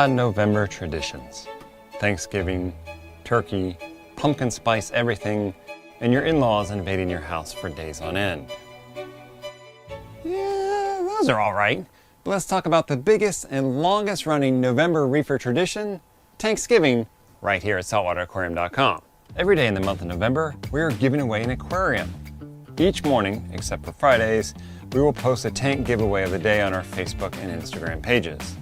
November traditions. Thanksgiving, turkey, pumpkin spice everything, and your in-laws invading your house for days on end. Yeah, those are all right. But let's talk about the biggest and longest running November reefer tradition, TANKSGIVING, right here at saltwateraquarium.com. Every day in the month of November, we are giving away an aquarium. Each morning, except for Fridays, we will post a tank giveaway of the day on our Facebook and Instagram pages.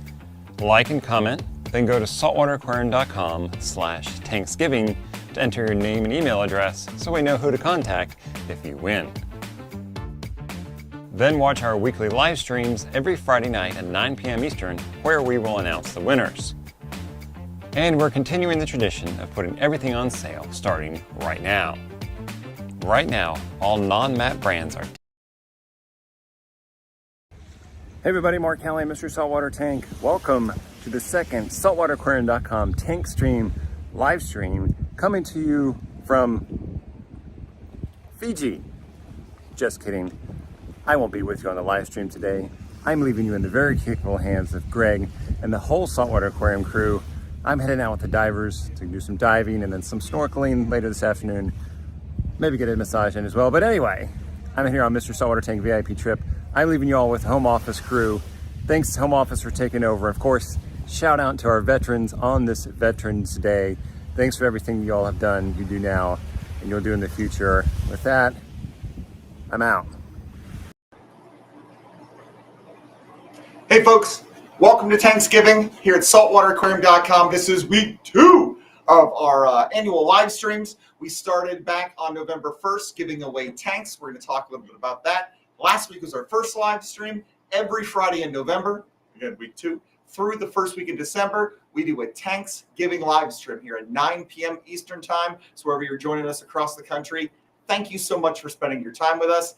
Like and comment, then go to saltwateraquarium.com/tanksgiving to enter your name and email address so we know who to contact if you win. Then watch our weekly live streams every Friday night at 9 p.m. Eastern, where we will announce the winners. And we're continuing the tradition of putting everything on sale starting right now. Right now, all non-mat brands are. Hey everybody, Mark Callie, Mr. Saltwater Tank. Welcome to the second saltwateraquarium.com tank stream live stream coming to you from Fiji. Just kidding. I won't be with you on the live stream today. I'm leaving you in the very capable hands of Greg and the whole Saltwater Aquarium crew. I'm heading out with the divers to do some diving and then some snorkeling later this afternoon. Maybe get a massage in as well. But anyway, I'm here on Mr. Saltwater Tank VIP trip. I'm leaving you all with the home office crew. Thanks home office for taking over. Of course, shout out to our veterans on this Veterans Day. Thanks for everything you all have done, you do now, and you'll do in the future. With that, I'm out. Hey folks, welcome to TANKSGIVING here at saltwateraquarium.com. This is week 2 of our annual live streams. We started back on November 1st giving away tanks. We're going to talk a little bit about that. Last week was our first live stream. Every Friday in November, again week 2, through the first week in December, we do a TANKSGIVING live stream here at 9 p.m. Eastern time. So wherever you're joining us across the country, thank you so much for spending your time with us.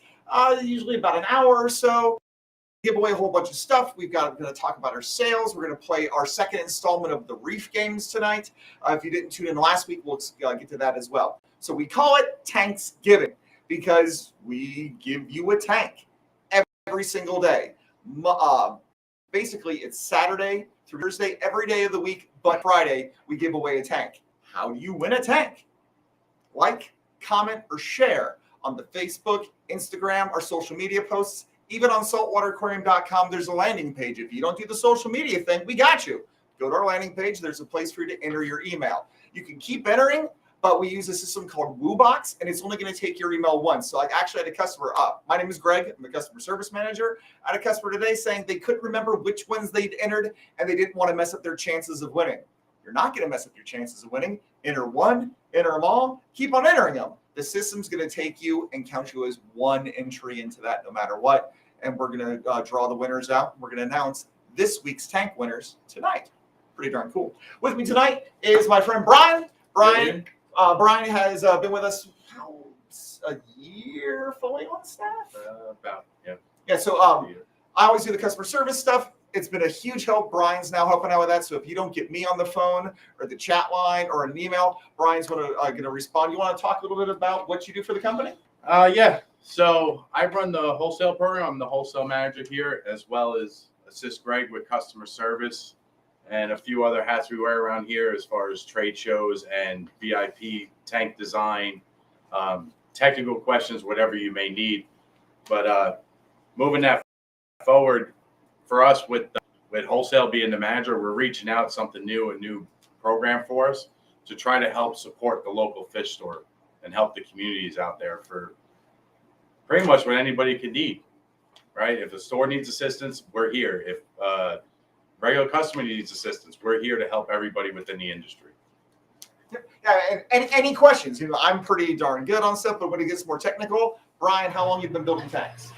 Usually about an hour or so. Give away a whole bunch of stuff. We're going to talk about our sales. We're going to play our second installment of the Reef Games tonight. If you didn't tune in last week, we'll get to that as well. So we call it TANKSGIVING because we give you a tank every single day. Basically, it's Saturday through Thursday, every day of the week, but Friday, we give away a tank. How do you win a tank? Like, comment, or share on the Facebook, Instagram, our social media posts. Even on saltwateraquarium.com, there's a landing page. If you don't do the social media thing, we got you. Go to our landing page. There's a place for you to enter your email. You can keep entering, but we use a system called WooBox, and it's only going to take your email once. So I actually had a customer up. My name is Greg. I'm the customer service manager. I had a customer today saying they couldn't remember which ones they'd entered, and they didn't want to mess up their chances of winning. You're not going to mess up your chances of winning. Enter one, enter them all, keep on entering them. The system's going to take you and count you as one entry into that no matter what. And we're going to draw the winners out. We're going to announce this week's tank winners tonight. Pretty darn cool. With me tonight is my friend Brian. Brian has been with us a year fully on staff? Yeah, so I always do the customer service stuff. It's been a huge help. Brian's now helping out with that. So if you don't get me on the phone or the chat line or an email, Brian's going to respond. You want to talk a little bit about what you do for the company? Yeah. So I run the wholesale program. I'm the wholesale manager here, as well as assist Greg with customer service and a few other hats we wear around here as far as trade shows and VIP tank design, technical questions, whatever you may need. But moving that forward for us with with Wholesale being the manager, we're reaching out something new, a new program for us to try to help support the local fish store and help the communities out there for pretty much what anybody could need, right? If a store needs assistance, we're here. If regular customer needs assistance, we're here to help everybody within the industry. Yeah, and any questions? You know, I'm pretty darn good on stuff, but when it gets more technical, Brian, how long have you been building tanks?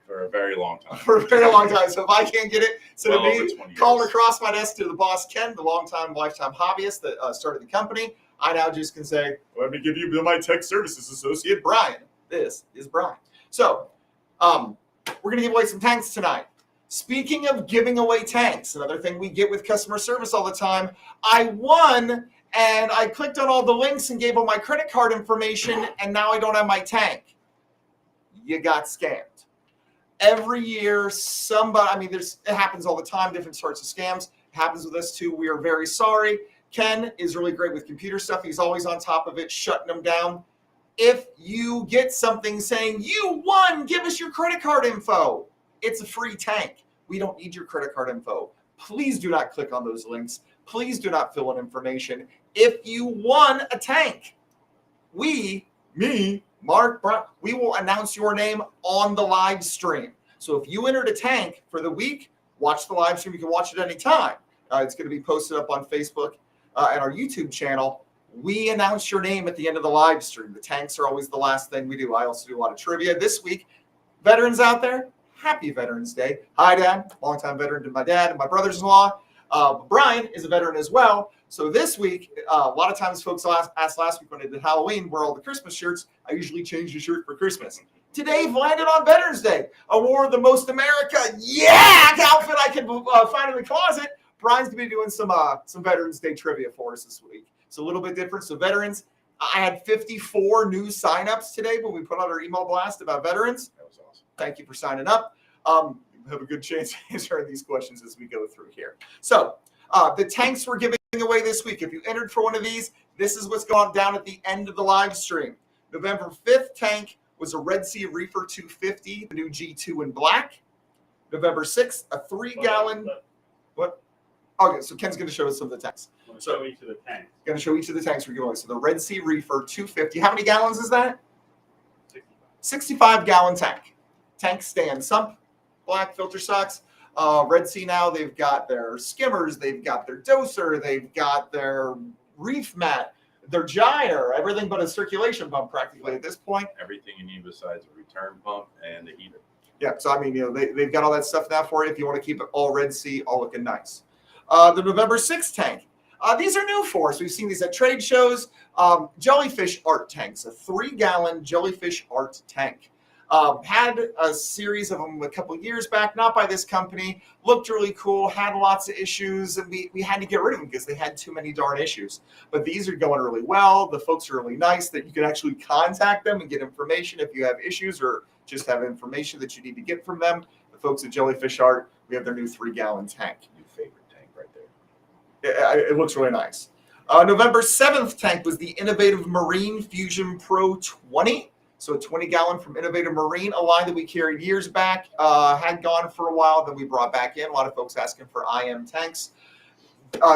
For a very long time. For a very long time. So if I can't get it, so Well, to over me, 20 years. calling across my desk to the boss, Ken, the longtime lifetime hobbyist that started the company, I now just can say, let me give you my tech services associate, Brian. This is Brian. So we're going to give away some tanks tonight. Speaking of giving away tanks, another thing we get with customer service all the time, I won and I clicked on all the links and gave them my credit card information, and now I don't have my tank. You got scammed. Every year, somebody, I mean, it happens all the time, different sorts of scams. It happens with us too. We are very sorry. Ken is really great with computer stuff. He's always on top of it, shutting them down. If you get something saying, you won, give us your credit card info, it's a free tank. We don't need your credit card info. Please do not click on those links. Please do not fill in information. If you won a tank, Mark, Brown, we will announce your name on the live stream. So if you entered a tank for the week, watch the live stream. You can watch it anytime. It's going to be posted up on Facebook and our YouTube channel. We announce your name at the end of the live stream. The tanks are always the last thing we do. I also do a lot of trivia. This week, veterans out there, happy Veterans Day. Hi, Dad. Longtime veteran to my dad and my brothers-in-law. Brian is a veteran as well. So this week, a lot of times folks asked last week when I did Halloween, where all the Christmas shirts, I usually change the shirt for Christmas. Today, landed on Veterans Day. I wore the most America outfit I could find in the closet. Brian's going to be doing some Veterans Day trivia for us this week. It's a little bit different. So veterans, I had 54 new signups today when we put out our email blast about veterans. That was awesome. Thank you for signing up. Have a good chance to answer these questions as we go through here. So the tanks we're giving away this week, if you entered for one of these, this is what's going down at the end of the live stream. November 5th tank was a Red Sea Reefer 250, the new G2 in black. November 6th, a 3-gallon. What? Okay, so Ken's going to show us some of the tanks. Show each of the tanks. Going to show each of the tanks we're giving away. So the Red Sea Reefer 250. How many gallons is that? 65-gallon tank. Tank stand Sump, black filter stocks. Red Sea now, they've got their skimmers, they've got their doser, they've got their reef mat, their gyre, everything but a circulation pump practically at this point. Everything you need besides a return pump and the heater. Yeah, so I mean, you know, they've got all that stuff now for you if you want to keep it all Red Sea, all looking nice. The November 6th tank. These are new for us. We've seen these at trade shows. Jellyfish art tanks, a 3-gallon jellyfish art tank. Had a series of them a couple years back, not by this company. Looked really cool, had lots of issues, and we had to get rid of them because they had too many darn issues. But these are going really well. The folks are really nice that you can actually contact them and get information if you have issues or just have information that you need to get from them. The folks at Jellyfish Art, we have their new 3-gallon tank. New favorite tank right there. It looks really nice. November 7th tank was the Innovative Marine Fusion Pro 20. So a 20-gallon from Innovative Marine, a line that we carried years back, had gone for a while, then we brought back in. A lot of folks asking for IM tanks.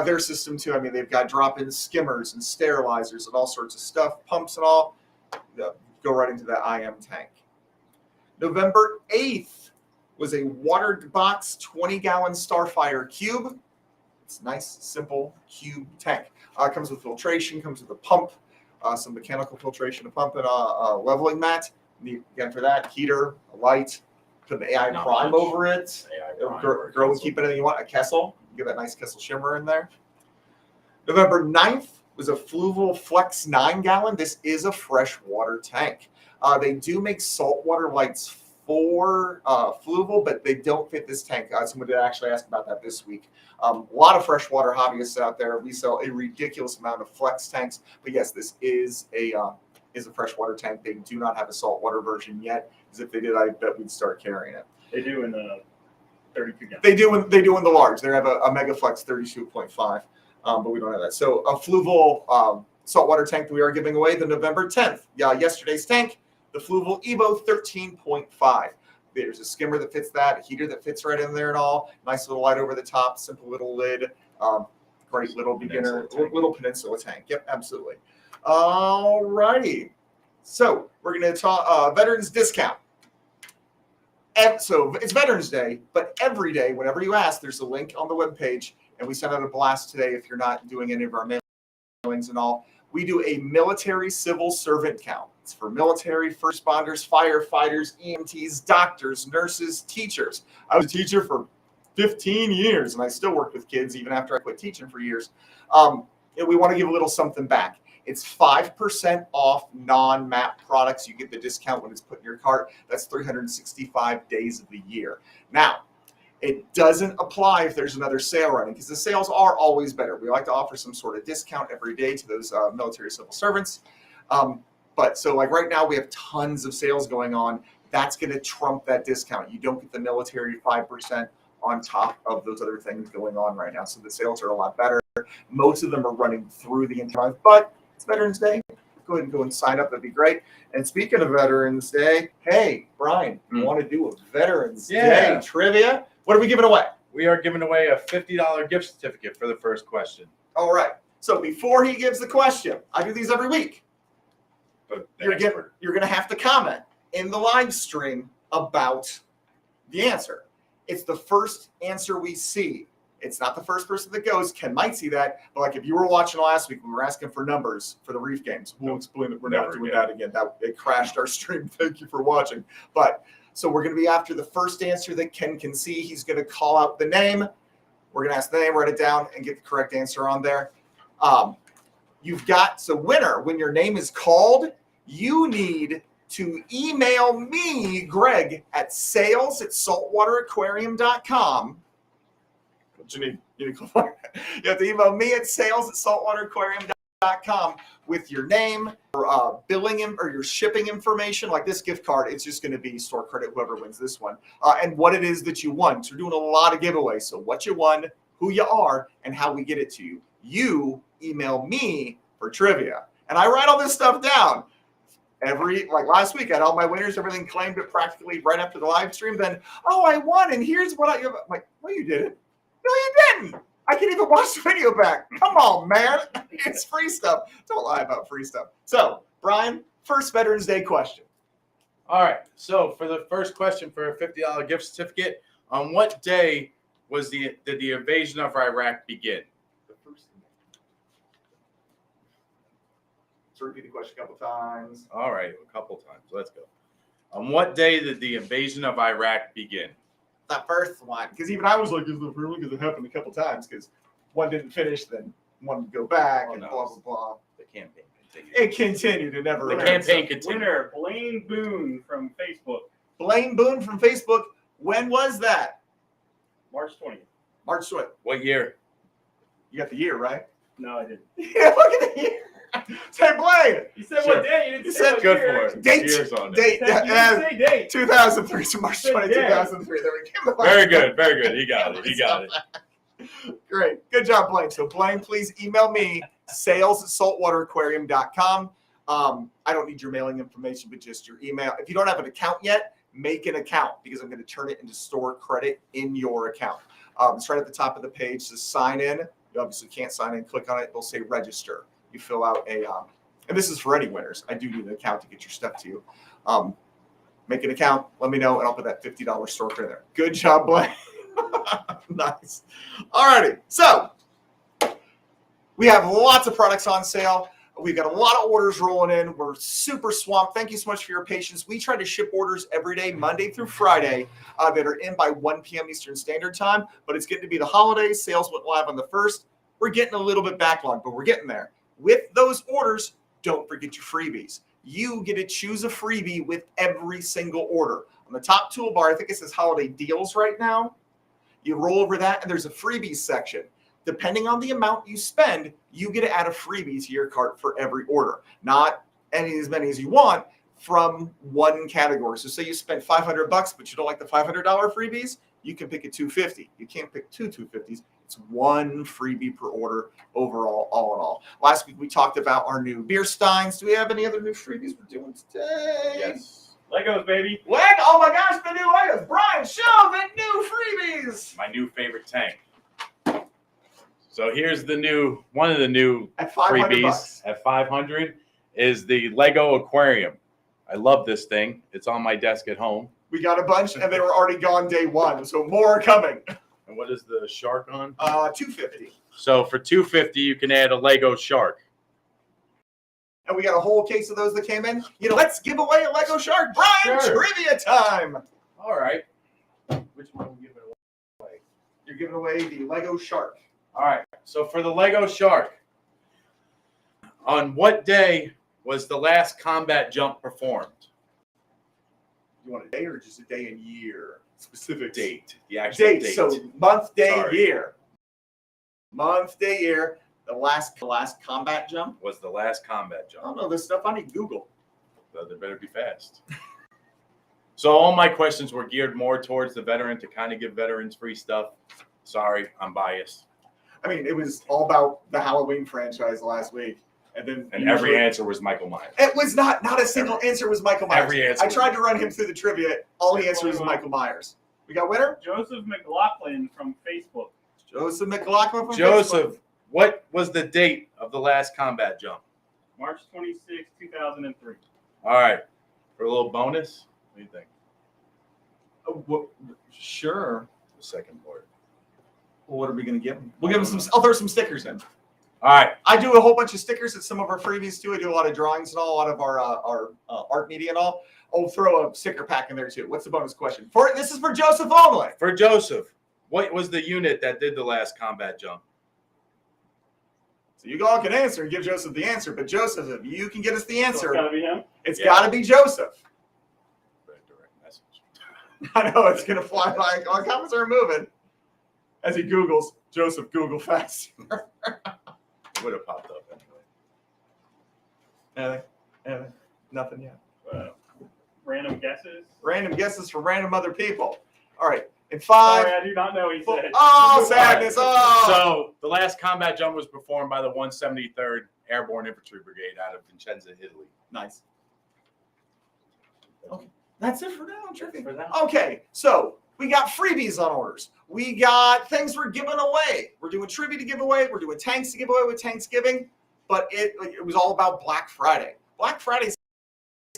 Their system too, I mean, they've got drop-in skimmers and sterilizers and all sorts of stuff, pumps and all. Go right into that IM tank. November 8th was a water box 20-gallon Starfire cube. It's a nice, simple cube tank. Comes with filtration, comes with a pump. Some mechanical filtration, a pump, and a leveling mat. Again, for that, heater, a light, put an AI Not Prime much. over it. AI Prime Grow and keep anything you want. A Kessel, get that nice Kessel shimmer in there. November 9th was a Fluval Flex 9-gallon. This is a freshwater tank. They do make saltwater lights for Fluval, but they don't fit this tank. Someone did actually ask about that this week. A lot of freshwater hobbyists out there. We sell a ridiculous amount of flex tanks, but yes, this is a freshwater tank. They do not have a saltwater version yet. Because if they did, I bet we'd start carrying it. They do in the 32 gallon. They do in the large. They have a Mega Flex 32.5, but we don't have that. So a Fluval saltwater tank that we are giving away the November 10th. Yesterday's tank, the Fluval Evo 13.5. There's a skimmer that fits that, a heater that fits right in there and all. Nice little light over the top, simple little lid. Great little beginner, little peninsula tank. Yep, absolutely. All righty. So we're going to talk veterans discount. And so it's Veterans Day, but every day, whenever you ask, there's a link on the webpage, and we sent out a blast today. If you're not doing any of our mailings and all, we do a military civil servant count. It's for military, first responders, firefighters, EMTs, doctors, nurses, teachers. I was a teacher for 15 years, and I still work with kids even after I quit teaching for years. We want to give a little something back. It's 5% off non-MAP products. You get the discount when it's put in your cart. That's 365 days of the year. Now, it doesn't apply if there's another sale running, because the sales are always better. We like to offer some sort of discount every day to those military civil servants. But so like right now we have tons of sales going on. That's going to trump that discount. You don't get the military 5% on top of those other things going on right now. So the sales are a lot better. Most of them are running through the entire month, but it's Veterans Day. Go ahead and go and sign up. That'd be great. And speaking of Veterans Day, hey, Brian, you want to do a Veterans Day trivia? What are we giving away? We are giving away a $50 gift certificate for the first question. All right. So before he gives the question, I do these every week. But You're going to have to comment in the live stream about the answer. It's the first answer we see. It's not the first person that goes. Ken might see that, but like if you were watching last week, we were asking for numbers for the Reef Games. We'll explain that we're not doing that again. It crashed our stream. Thank you for watching. But so we're going to be after the first answer that Ken can see. He's going to call out the name. We're going to ask the name, write it down, and get the correct answer on there. You've got, so winner, when your name is called, you need to email me, Greg, at sales@saltwateraquarium.com. What you need? You have to email me at sales@saltwateraquarium.com with your name, or billing or your shipping information. Like this gift card, it's just going to be store credit, whoever wins this one, and what it is that you won. So we're doing a lot of giveaways. So what you won, who you are, and how we get it to you. You email me for trivia, and I write all this stuff down. Like last week, I had all my winners, everything claimed it practically right after the live stream. Then, oh, I won, and here's what I'm like, no, you didn't. No, you didn't. I can't even watch the video back. Come on, man. It's free stuff. Don't lie about free stuff. So, Brian, first Veterans Day question. All right. So for the first question for a $50 gift certificate, on what day did the invasion of Iraq begin? The first thing. Let's repeat the question a couple times. All right, a couple times. Let's go. On what day did the invasion of Iraq begin? The first one, because even I was like, is the first one? Because it happened a couple times. Because one didn't finish, then one would go back, and blah blah blah. The campaign continued. It continued. It never. The ended. campaign continued. Winner, Blaine Boone from Facebook, Blaine Boone from Facebook. When was that? March 20th. March 20th. What year? You got the year right. No, I didn't. Yeah, look at the year. Say Blaine. You said Sure. what day? You didn't You say said what good year. for it. Date. Years on it. Date. You didn't say date. 2003. So March 20, Yeah. 2003. There we go. Very good. Very good. He got it. He got it. Great. Good job, Blaine. So Blaine, please email me, sales@saltwateraquarium.com. I don't need your mailing information, but just your email. If you don't have an account yet, make an account, because I'm going to turn it into store credit in your account. It's right at the top of the page to sign in. You obviously can't sign in. Click on it. It'll say register. You fill out and this is for any winners. I do need an account to get your stuff to you. Make an account. Let me know, and I'll put that $50 store credit there. Good job, Blaine. Nice. All righty. So we have lots of products on sale. We've got a lot of orders rolling in. We're super swamped. Thank you so much for your patience. We try to ship orders every day, Monday through Friday, that are in by 1 p.m. Eastern Standard Time. But it's getting to be the holidays. Sales went live on the 1st. We're getting a little bit backlogged, but we're getting there. With those orders, don't forget your freebies. You get to choose a freebie with every single order. On the top toolbar, I think it says holiday deals right now. You roll over that, and there's a freebies section. Depending on the amount you spend, you get to add a freebie to your cart for every order. Not as many as you want from one category. So say you spend $500, but you don't like the $500 freebies, you can pick a $250. You can't pick two $250s. It's one freebie per order overall, all in all. Last week we talked about our new beer steins. Do we have any other new freebies we're doing today? Yes. Legos, baby. Leg, oh my gosh, the new Legos. Brian, show the new freebies. My new favorite tank. So here's the new, one of the new At 500 freebies bucks. at 500 is the Lego aquarium. I love this thing. It's on my desk at home. We got a bunch, and they were already gone day one, so more are coming. And what is the shark on? $250. So for $250, you can add a Lego shark. And we got a whole case of those that came in. You know, let's give away a Lego shark. Brian, Sure. trivia time. All right. Which one will give it away? You're giving away the Lego shark. All right. So for the Lego shark, on what day was the last combat jump performed? You want a day or just a day and year? Specific Date. The actual date. date. So month, day, Sorry. year. Month, day, year. The last combat jump. Was the last combat I jump. don't know this stuff. I need Google. So they better be fast. So all my questions were geared more towards the veteran to kind of give veterans free stuff. Sorry, I'm biased. I mean, it was all about the Halloween franchise last week, and then And every answer was Michael Myers. it was not a single answer was Michael Myers. Every answer I was- tried to run him through the trivia. All he answered was Michael Myers. We got winner Joseph McLaughlin from Facebook. Joseph McLaughlin from Joseph, Facebook. what was the date of the last combat jump? March 26, 2003. All right. For a little bonus, what do you think? Sure. The second part. Well, what are we going to give him? We'll give him some. I'll throw some stickers in. All right. I do a whole bunch of stickers at some of our freebies too. I do a lot of drawings and all, a lot of our art media and all. I'll throw a sticker pack in there too. What's the bonus question? This is for Joseph only. For Joseph, what was the unit that did the last combat jump? So you all can answer and give Joseph the answer. But Joseph, if you can get us the So answer, it's got to be him. it's Yeah. got to be Joseph. Very direct message. I know it's going to fly by. Our comments are moving. As he Googles, Joseph, Google fast. It would have popped up anyway. Anything? Nothing yet. Random guesses. Random guesses for random other people. All right. In 5. Sorry, I do not know. He said. Oh, sadness. Oh. So the last combat jump was performed by the 173rd Airborne Infantry Brigade out of Vicenza, Italy. Nice. Okay. That's it for now, Trippy. For now. Okay. So we got freebies on orders. We got things we're giving away. We're doing trivia to give away. We're doing tanks to give away with TANKSGIVIng. But it was all about Black Friday. Black Friday is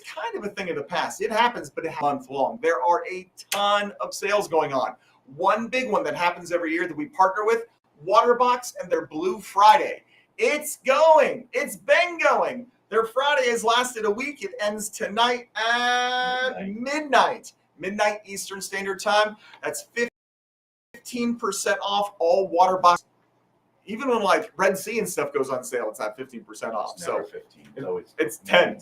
kind of a thing of the past. It happens, but it's month long. There are a ton of sales going on. One big one that happens every year that we partner with, Waterbox and their Blue Friday. It's going. It's been going. Their Friday has lasted a week. It ends tonight at midnight Eastern Standard Time. That's 15% off all Waterbox. Even when like Red Sea and stuff goes on sale, it's not 15% off. It's So never 15. it's 10.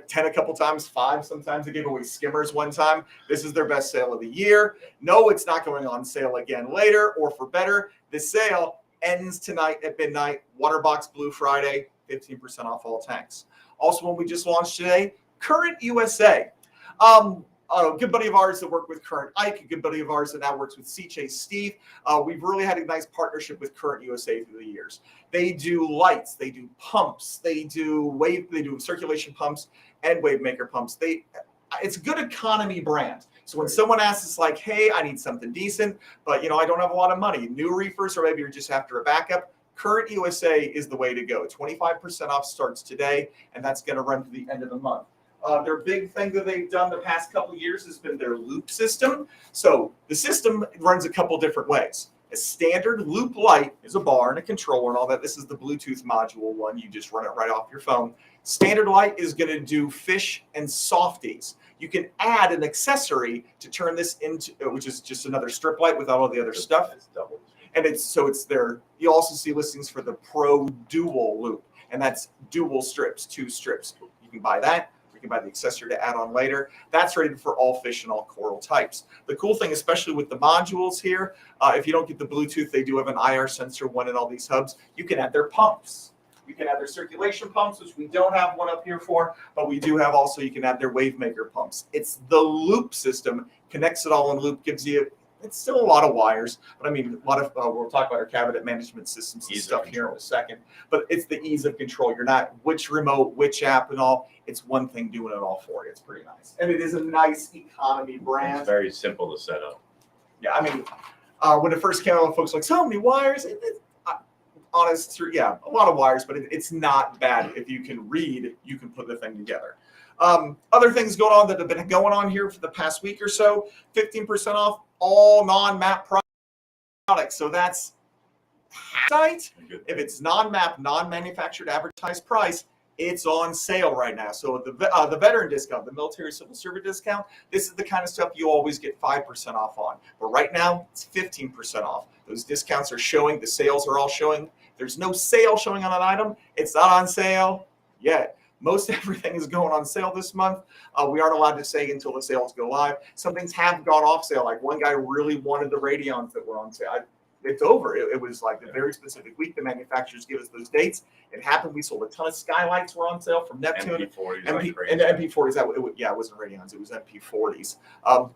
10 a couple times, 5 sometimes. They gave away skimmers one time. This is their best sale of the year. No, it's not going on sale again later or for better. The sale ends tonight at midnight. Waterbox Blue Friday, 15% off all tanks. Also, one we just launched today, Current USA. A good buddy of ours that worked with Current Ike, a good buddy of ours that now works with C-Chase Steve. We've really had a nice partnership with Current USA through the years. They do lights, they do pumps, they do circulation pumps and wave maker pumps. It's a good economy brand. So when someone asks us like, hey, I need something decent, but I don't have a lot of money, new reefers, or maybe you're just after a backup, Current USA is the way to go. 25% off starts today, and that's going to run to the end of the month. Their big thing that they've done the past couple of years has been their loop system. So the system runs a couple different ways. A standard loop light is a bar and a controller and all that. This is the Bluetooth module one. You just run it right off your phone. Standard light is going to do fish and softies. You can add an accessory to turn this into, which is just another strip light without all the other stuff. It's double. And it's there. You also see listings for the Pro Dual Loop, and that's dual strips, 2 strips. You can buy that. You can buy the accessory to add on later. That's rated for all fish and all coral types. The cool thing, especially with the modules here, if you don't get the Bluetooth, they do have an IR sensor one in all these hubs. You can add their pumps. You can add their circulation pumps, which we don't have one up here for, but we do have also, you can add their wave maker pumps. It's the loop system, connects it all in loop, gives you It's still a lot of wires, but I mean, a lot of we'll talk about our cabinet management systems and Ease of stuff here in control. a second. But it's the ease of control. You're not which remote, which app, and all. It's one thing doing it all for you. It's pretty nice, and it is a nice economy brand. It's very simple to set up. Yeah, I mean, when it first came out, folks were like, so many wires. Honest, yeah, a lot of wires, but it's not bad. If you can read, you can put the thing together. Other things going on that have been going on here for the past week or so, 15% off all non-map products. So that's site. If it's non-map, non-manufactured advertised price, it's on sale right now. So the veteran discount, the military civil service discount, this is the kind of stuff you always get 5% off on. But right now, it's 15% off. Those discounts are showing. The sales are all showing. There's no sale showing on an item. It's not on sale yet. Most everything is going on sale this month. We aren't allowed to say until the sales go live. Some things have gone off sale. Like one guy really wanted the Radeons that were on sale. It's over. It was like a very specific week. The manufacturers give us those dates. It happened. We sold a ton of skylights were on sale from Neptune. MP40s, and like crazy. the MP40s. It wasn't Radeons. It was MP40s.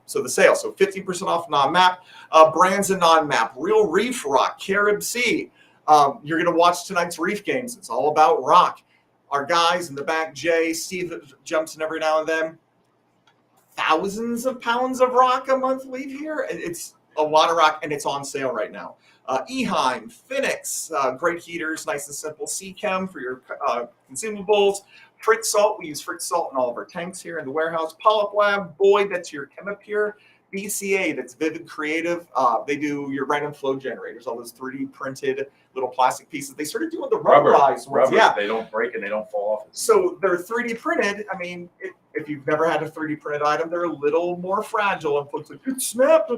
So the sale. So 15% off non-map. Brands and non-map. Real Reef Rock. Carib Sea. You're going to watch tonight's Reef Games. It's all about rock. Our guys in the back, Jay, Steve jumps in every now and then. Thousands of pounds of rock a month leave here. It's a lot of rock, and it's on sale right now. Eheim, Phoenix, great heaters, nice and simple. Seachem for your consumables. Frick Salt, we use Frick Salt in all of our tanks here in the warehouse. Polyp Lab, Boyd, that's your Chemipure. BCA, that's Vivid Creative. They do your random flow generators, all those 3D printed little plastic pieces. They started doing the rubberized ones. Rubber, Yeah, they don't break and they don't fall off. so they're 3D printed. I mean, if you've never had a 3D printed item, they're a little more fragile. And folks are like, it snapped.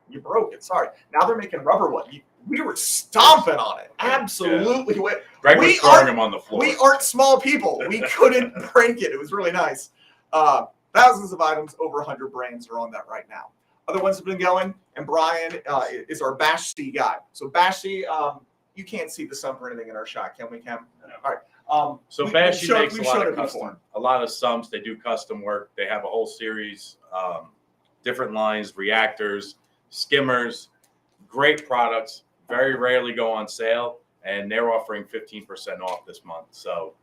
You broke it. Sorry. Now they're making rubber one. We were stomping on it. Absolutely. Yeah. Greg was throwing them on the floor. We aren't small people. We couldn't break it. It was really nice. Thousands of items, over 100 brands are on that right now. Other ones have been going, and Brian is our Bash C guy. So Bash C, you can't see the Sump or anything in our shot, can we, Cam? No. All right. So Bash C makes we've a lot showed of it custom, before. a lot of sumps. They do custom work. They have a whole series, different lines, reactors, skimmers, great products. Very rarely go on sale, and they're offering 15% off this month. So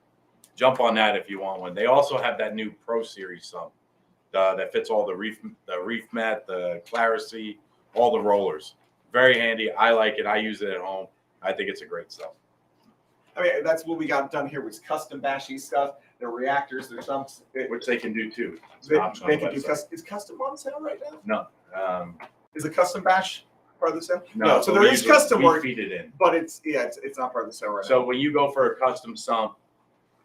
jump on that if you want one. They also have that new Pro Series sump that fits all the reef mat, the Clarisy, all the rollers. Very handy. I like it. I use it at home. I think it's a great stuff. I mean, that's what we got done here was custom Bash C stuff. Their reactors, their sumps. Which they can do too. It's an They option on the can do website. is custom on sale right now? No. Is the custom Bash part of the sale? No. So there is custom work, feed it in. but it's not part of the sale right now. So when you go for a custom sump,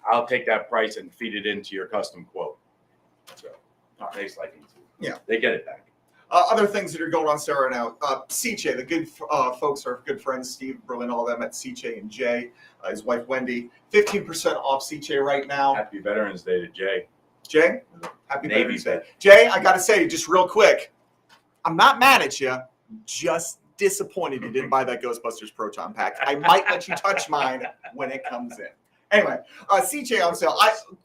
I'll take that price and feed it into your custom quote. So makes life easy. Yeah. They get it back. Other things that are going on sale right now. CJ, the good folks are good friends, Steve, Berlin, all of them at CJ and Jay, his wife Wendy. 15% off CJ right now. Happy Veterans Day to Jay. Jay, happy Navy Veterans Day. vet. Jay, I got to say, just real quick, I'm not mad at you. Just disappointed you didn't buy that Ghostbusters Proton Pack. I might let you touch mine when it comes in. Anyway, CJ on sale.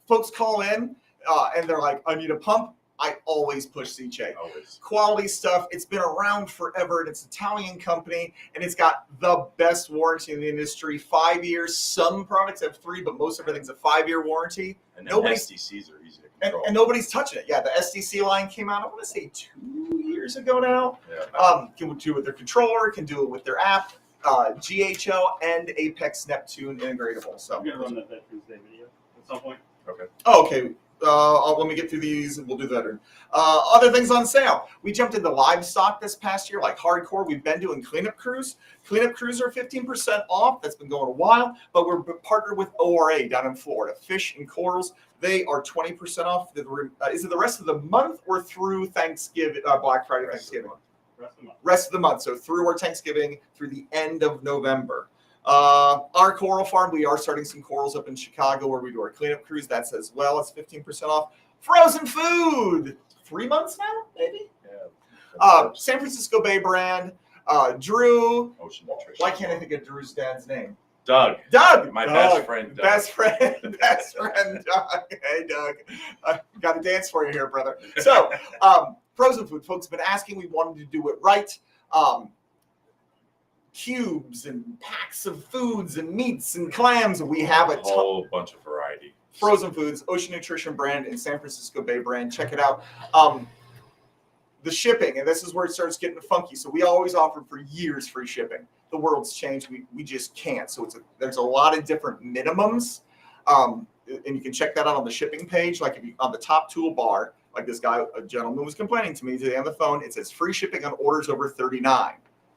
Folks call in and they're like, I need a pump. I always push CJ. Always. Quality stuff. It's been around forever, and it's an Italian company, and it's got the best warranty in the industry. 5 years. Some products have 3, but most everything's a 5-year warranty. And then Nobody's- SDCs are easy to control. And nobody's touching it. Yeah, the SDC line came out, I want to say 2 years ago now. Yeah. Can do it with their controller, can do it with their app, GHL and Apex Neptune integratable. So I'm gonna run the Veterans Day video at some point. Okay. Oh, okay. Let me get through these and we'll do that. Other things on sale. We jumped into Livestock this past year, like hardcore. We've been doing cleanup crews. Cleanup crews are 15% off. That's been going a while, but we're partnered with ORA down in Florida. Fish and Corals, they are 20% off. Is it the rest of the month or through Thanksgiving, Black Friday, Thanksgiving? Rest of the month. So through our Thanksgiving, through the end of November. Our coral farm, we are starting some corals up in Chicago where we do our cleanup cruise. That's as well as 15% off. Frozen food, 3 months now, maybe. Yeah. San Francisco Bay brand. Drew. Ocean Nutrition. Why can't I think of Drew's dad's name? Doug. Doug. My Doug. best friend, Doug. Best friend, Doug. Hey, Doug. Got to dance for you here, brother. So, frozen food. Folks have been asking. We wanted to do it right. Cubes and packs of foods and meats and clams. We have a whole bunch of variety. Frozen foods, Ocean Nutrition brand and San Francisco Bay brand. Check it out. The shipping, and this is where it starts getting funky. So we always offered for years free shipping. The world's changed. We just can't. So there's a lot of different minimums, and you can check that out on the shipping page. Like if you on the top toolbar, like this guy, a gentleman was complaining to me today on the phone. It says free shipping on orders over 39.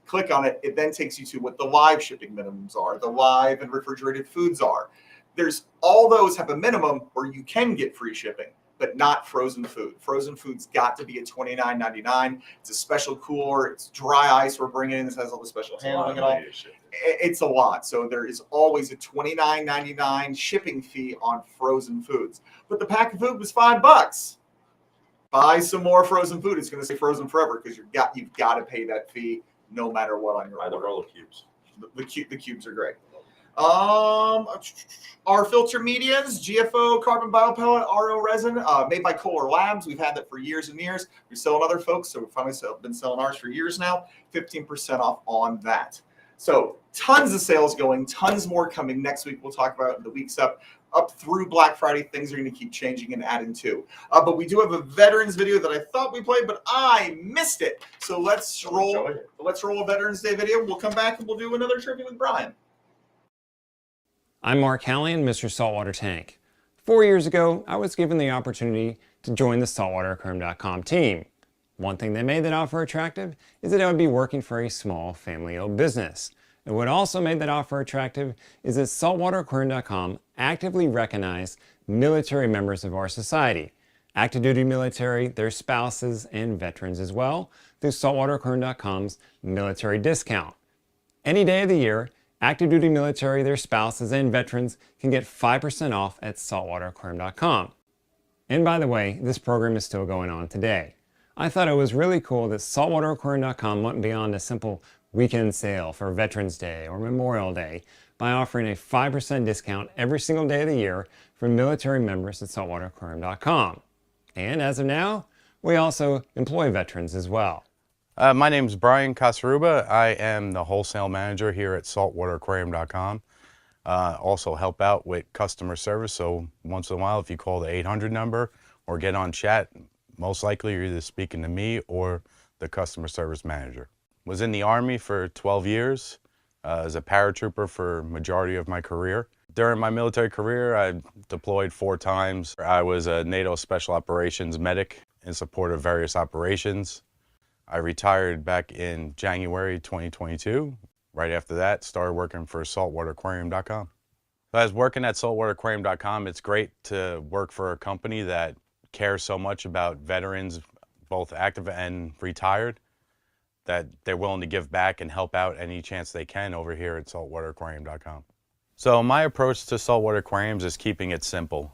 Click on it. It then takes you to what the live shipping minimums are, the live and refrigerated foods are. There's all those have a minimum where you can get free shipping, but not frozen food. Frozen food's got to be at $29.99. It's a special cooler. It's dry ice we're bringing in. This has all the special handling and all. It's a lot. So there is always a $29.99 shipping fee on frozen foods. But the pack of food was $5. Buy some more frozen food. It's going to stay frozen forever because you've got to pay that fee no matter what on your order. The roller cubes. The cubes are great. Our filter medias, GFO carbon biopellet, RO resin, made by Kohler Labs. We've had that for years and years. We're selling other folks, so we've finally been selling ours for years now. 15% off on that. So tons of sales going, tons more coming next week. We'll talk about the weeks up through Black Friday. Things are going to keep changing and adding to. But we do have a veterans video that I thought we played, but I missed it. So let's roll a Veterans Day video. We'll come back and we'll do another trivia with Brian. I'm Mark Hallian, Mr. Saltwater Tank. 4 years ago, I was given the opportunity to join the saltwateraquarium.com team. One thing that made that offer attractive is that I would be working for a small family-owned business. And what also made that offer attractive is that saltwateraquarium.com actively recognized military members of our society, active duty military, their spouses, and veterans as well, through saltwateraquarium.com's military discount. Any day of the year, active duty military, their spouses, and veterans can get 5% off at saltwateraquarium.com. And by the way, this program is still going on today. I thought it was really cool that saltwateraquarium.com went beyond a simple weekend sale for Veterans Day or Memorial Day by offering a 5% discount every single day of the year for military members at saltwateraquarium.com. And as of now, we also employ veterans as well. My name is Brian Casaruba. I am the wholesale manager here at saltwateraquarium.com. Also help out with customer service, so once in a while if you call the 800 number or get on chat, most likely you're either speaking to me or the customer service manager. Was in the Army for 12 years as a paratrooper for majority of my career. During my military career, I deployed 4 times. I was a NATO Special Operations medic in support of various operations. I retired back in January 2022. Right after that, started working for saltwateraquarium.com. So I was working at saltwateraquarium.com. It's great to work for a company that cares so much about veterans, both active and retired, that they're willing to give back and help out any chance they can over here at saltwateraquarium.com. So my approach to saltwater aquariums is keeping it simple.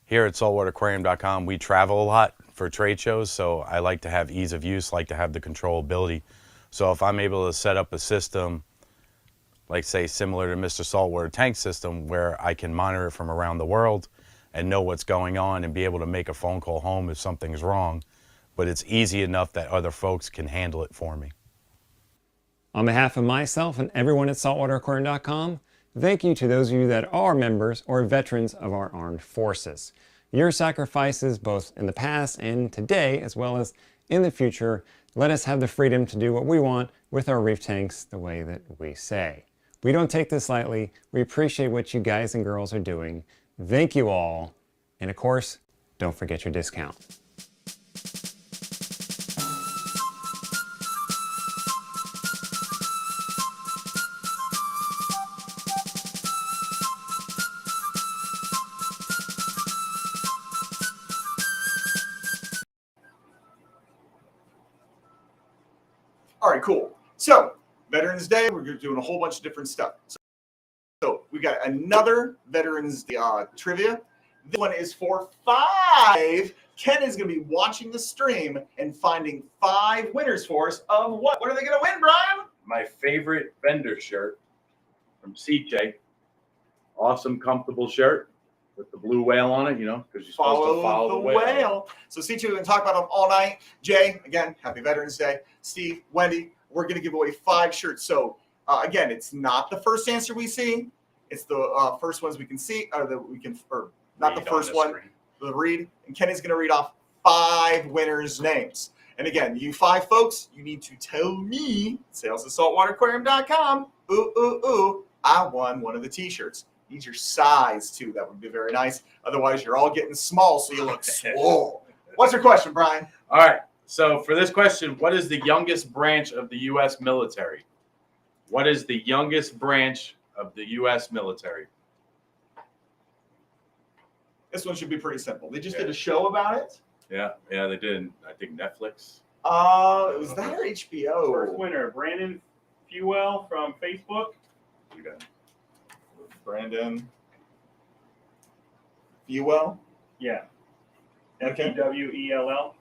Here at saltwateraquarium.com, we travel a lot for trade shows, so I like to have ease of use, like to have the controllability. So if I'm able to set up a system, like say similar to Mr. Saltwater Tank system, where I can monitor it from around the world and know what's going on and be able to make a phone call home if something's wrong, but it's easy enough that other folks can handle it for me. On behalf of myself and everyone at saltwateraquarium.com, thank you to those of you that are members or veterans of our armed forces. Your sacrifices, both in the past and today, as well as in the future, let us have the freedom to do what we want with our reef tanks the way that we say. We don't take this lightly. We appreciate what you guys and girls are doing. Thank you all. And of course, don't forget your discount. All right, cool. So Veterans Day, we're doing a whole bunch of different stuff. So we got another Veterans Day trivia. This one is for 5. Ken is going to be watching the stream and finding 5 winners for us of what? What are they going to win, Brian? My favorite vendor shirt from CJ. Awesome, comfortable shirt with the blue whale on it, you know, because you're supposed to follow the whale. So CJ, we're going to talk about them all night. Jay, again, happy Veterans Day. Steve, Wendy, we're going to give away 5 shirts. So again, it's not the first answer we see. It's the first ones we can see, or that we can, or not the first one, the read. And Kenny's going to read off 5 winners' names. And again, you 5 folks, you need to tell me, sales@saltwateraquarium.com, I won one of the t-shirts. Need your size too. That would be very nice. Otherwise, you're all getting small, so you look swole. What's your question, Brian? All right. So for this question, what is the youngest branch of the U.S. military? What is the youngest branch of the U.S. military? This one should be pretty simple. They just did a show about it. Yeah, they did. I think Netflix. Was that or HBO? First winner, Brandon Fuel from Facebook. You got it. Brandon Fuel. Yeah. Okay. FEWELL.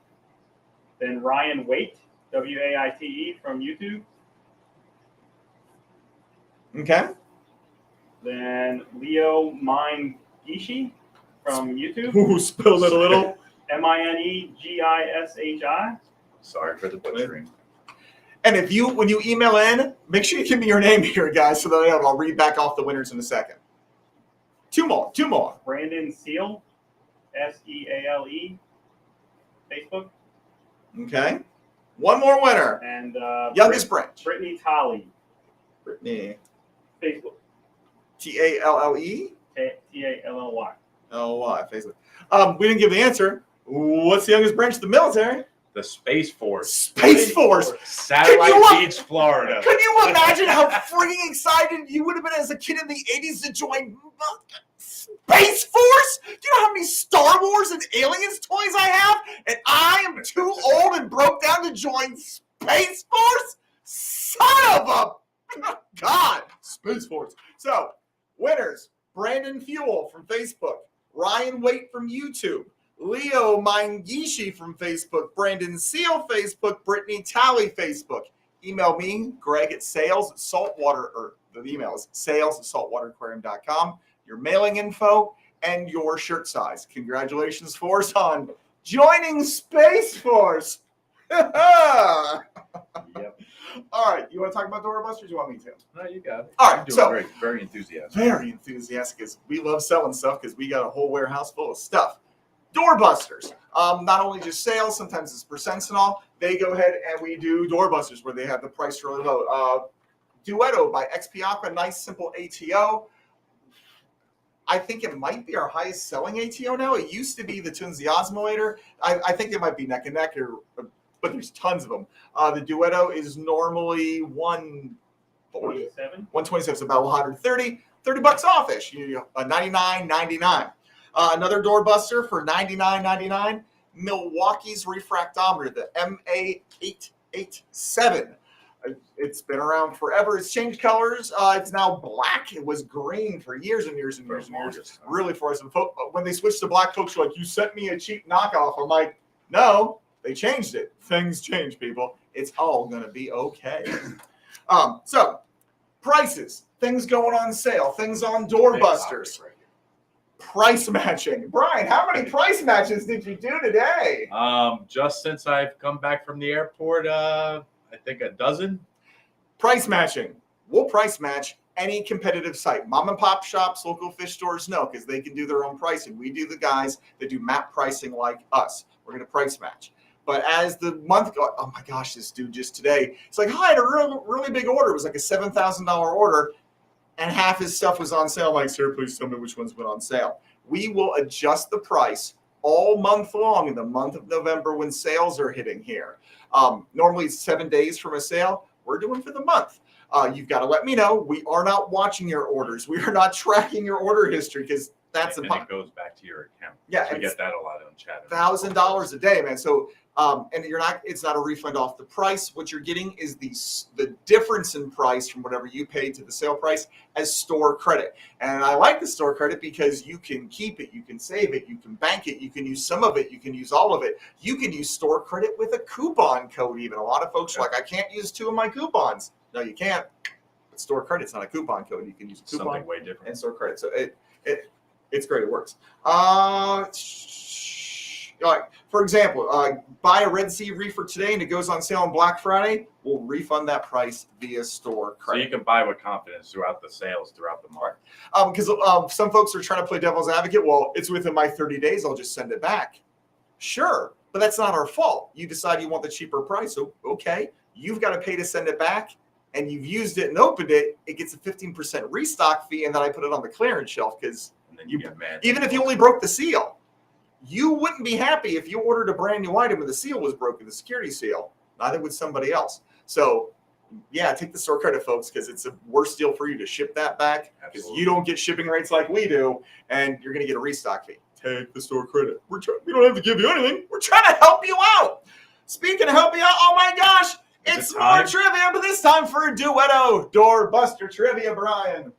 Then Ryan Waite, WAITE from YouTube. Okay. Then Leo Mingishi from YouTube. Ooh, spilled it a little. MINEGISHI. Sorry for the butchering. And if you, when you email in, make sure you give me your name here, guys, so that I know. I'll read back off the winners in a second. Two more. Brandon Seal, SEALE, Facebook. Okay. One more winner. And Youngest branch. Brittany Talley, Brittany. Facebook. TALLE? TALLY. LY, Facebook. We didn't give the answer. What's the youngest branch of the military? The Space Force. Space Force. Satellite Beach, Florida. Can you imagine how freaking excited you would have been as a kid in the 80s to join Space Force? Do you know how many Star Wars and Aliens toys I have? And I am too old and broke down to join Space Force? Son of a... God. Space Force. So, winners. Brandon Fuel from Facebook. Ryan Waite from YouTube. Leo Mingishi from Facebook, Brandon Seal Facebook, Brittany Talley Facebook. Email me, Greg at sales@saltwater, or the email is sales@saltwateraquarium.com. Your mailing info and your shirt size. Congratulations, Force, on joining Space Force. Yep. All right, you want to talk about Doorbusters? Or you want me to? No, you got it. All right, You're so doing great. Very enthusiastic. Very enthusiastic because we love selling stuff because we got a whole warehouse full of stuff. Doorbusters, not only just sales, sometimes it's percents and all. They go ahead and we do Doorbusters where they have the price really low. Duetto by XP Aqua, nice simple ATO. I think it might be our highest selling ATO now. It used to be the Tunes the Osmolator. I think it might be neck and neck, but there's tons of them. The Duetto is normally $140, 127, so about 130, $30 off-ish. $99.99. Another Doorbuster for $99.99. Milwaukee's refractometer, the MA887. It's been around forever. It's changed colors. It's now black. It was green for years and years and years and years. Really for us. When they switched to black, folks were like, "You sent me a cheap knockoff." I'm like, "No, they changed it. Things change, people. It's all gonna be okay." So prices, things going on sale, things on Doorbusters. Price matching. Brian, how many price matches did you do today? Just since I've come back from the airport, I think a dozen. Price matching. We'll price match any competitive site. Mom and pop shops, local fish stores, no, because they can do their own pricing. We do the guys that do map pricing like us. We're going to price match. But as the month goes, oh my gosh, this dude just today, it's like, I had a really big order. It was like a $7,000 order. And half his stuff was on sale. I'm like, sir, please tell me which ones went on sale. We will adjust the price all month long in the month of November when sales are hitting here. Normally it's 7 days from a sale. We're doing for the month. You've got to let me know. We are not watching your orders. We are not tracking your order history because that's and it goes back to your account. Yeah, we get that a lot on chat. $1,000 a day, man. So and you're not. It's not a refund off the price. What you're getting is the difference in price from whatever you paid to the sale price as store credit. And I like the store credit because you can keep it, you can save it, you can bank it, you can use some of it, you can use all of it. You can use store credit with a coupon code. Even a lot of folks are like, I can't use 2 of my coupons. No, you can't. store credit. It's not a coupon code. You can use a coupon Something way different. and store credit. So it's great. It works. For example, buy a Red Sea reefer today and it goes on sale on Black Friday. We'll refund that price via store So credit. you can buy with confidence throughout the sales, throughout the month. Because some folks are trying to play devil's advocate. Well, it's within my 30 days. I'll just send it back. Sure, but that's not our fault. You decide you want the cheaper price. So, okay, you've got to pay to send it back, and you've used it and opened it. It gets a 15% restock fee, and then I put it on the clearance shelf because And then you get mad. even if you only broke the seal, you wouldn't be happy if you ordered a brand new item and the seal was broken, the security seal. Neither would somebody else. So, yeah, take the store credit, folks, because it's a worse deal for you to ship that back because Absolutely. you don't get shipping rates like we do, and you're going to get a restock fee. Take the store credit. We don't have to give you anything. We're trying to help you out. Speaking of helping you out, oh my gosh, it's more time? trivia, but this time for a Duetto Doorbuster trivia, Brian.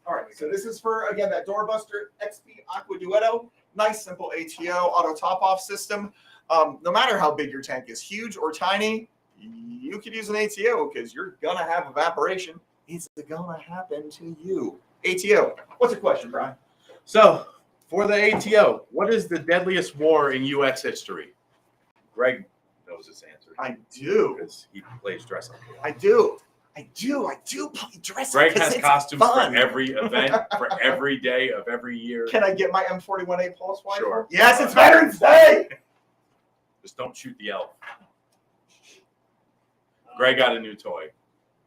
All right, so this is for, again, that Doorbuster XP Aqua Duetto. Nice, simple ATO auto top-off system. No matter how big your tank is, huge or tiny, you could use an ATO because you're going to have evaporation. It's going to happen to you. ATO, what's your question, Brian? So, for the ATO, what is the deadliest war in U.S. history? Greg knows this answer. I do. Because he plays dress up. I do play dress up Greg 'cause has it's costumes fun. for every event, for every day of every year. Can I get my M41A Pulse rifle? Sure. Yes, it's Veterans Day. Just don't shoot the elf. Greg got a new toy.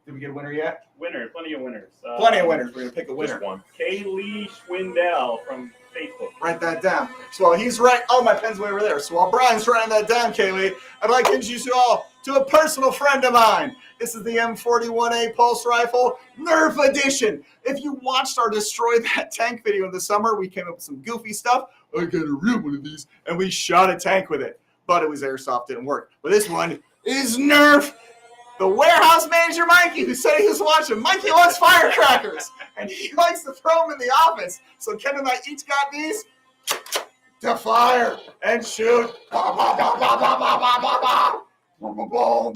Did we get a winner yet? Winner, plenty of winners. Plenty of winners. We're going to pick a winner. Just one. Kaylee Schwindel from Facebook. Write that down. So while he's right, oh, my pen's way over there. So while Brian's writing that down, Kaylee, I'd like to introduce you all to a personal friend of mine. This is the M41A Pulse Rifle Nerf Edition. If you watched our Destroy That Tank video in the summer, we came up with some goofy stuff. I got a real one of these, and we shot a tank with it. But it was airsoft, didn't work. But this one is Nerf. The warehouse manager, Mikey, who said he was watching. Mikey loves firecrackers, and he likes to throw them in the office. So Ken and I each got these to fire and shoot. Bah, bah, bah, bah, bah, bah, bah, bah, bah. Boom, boom, boom.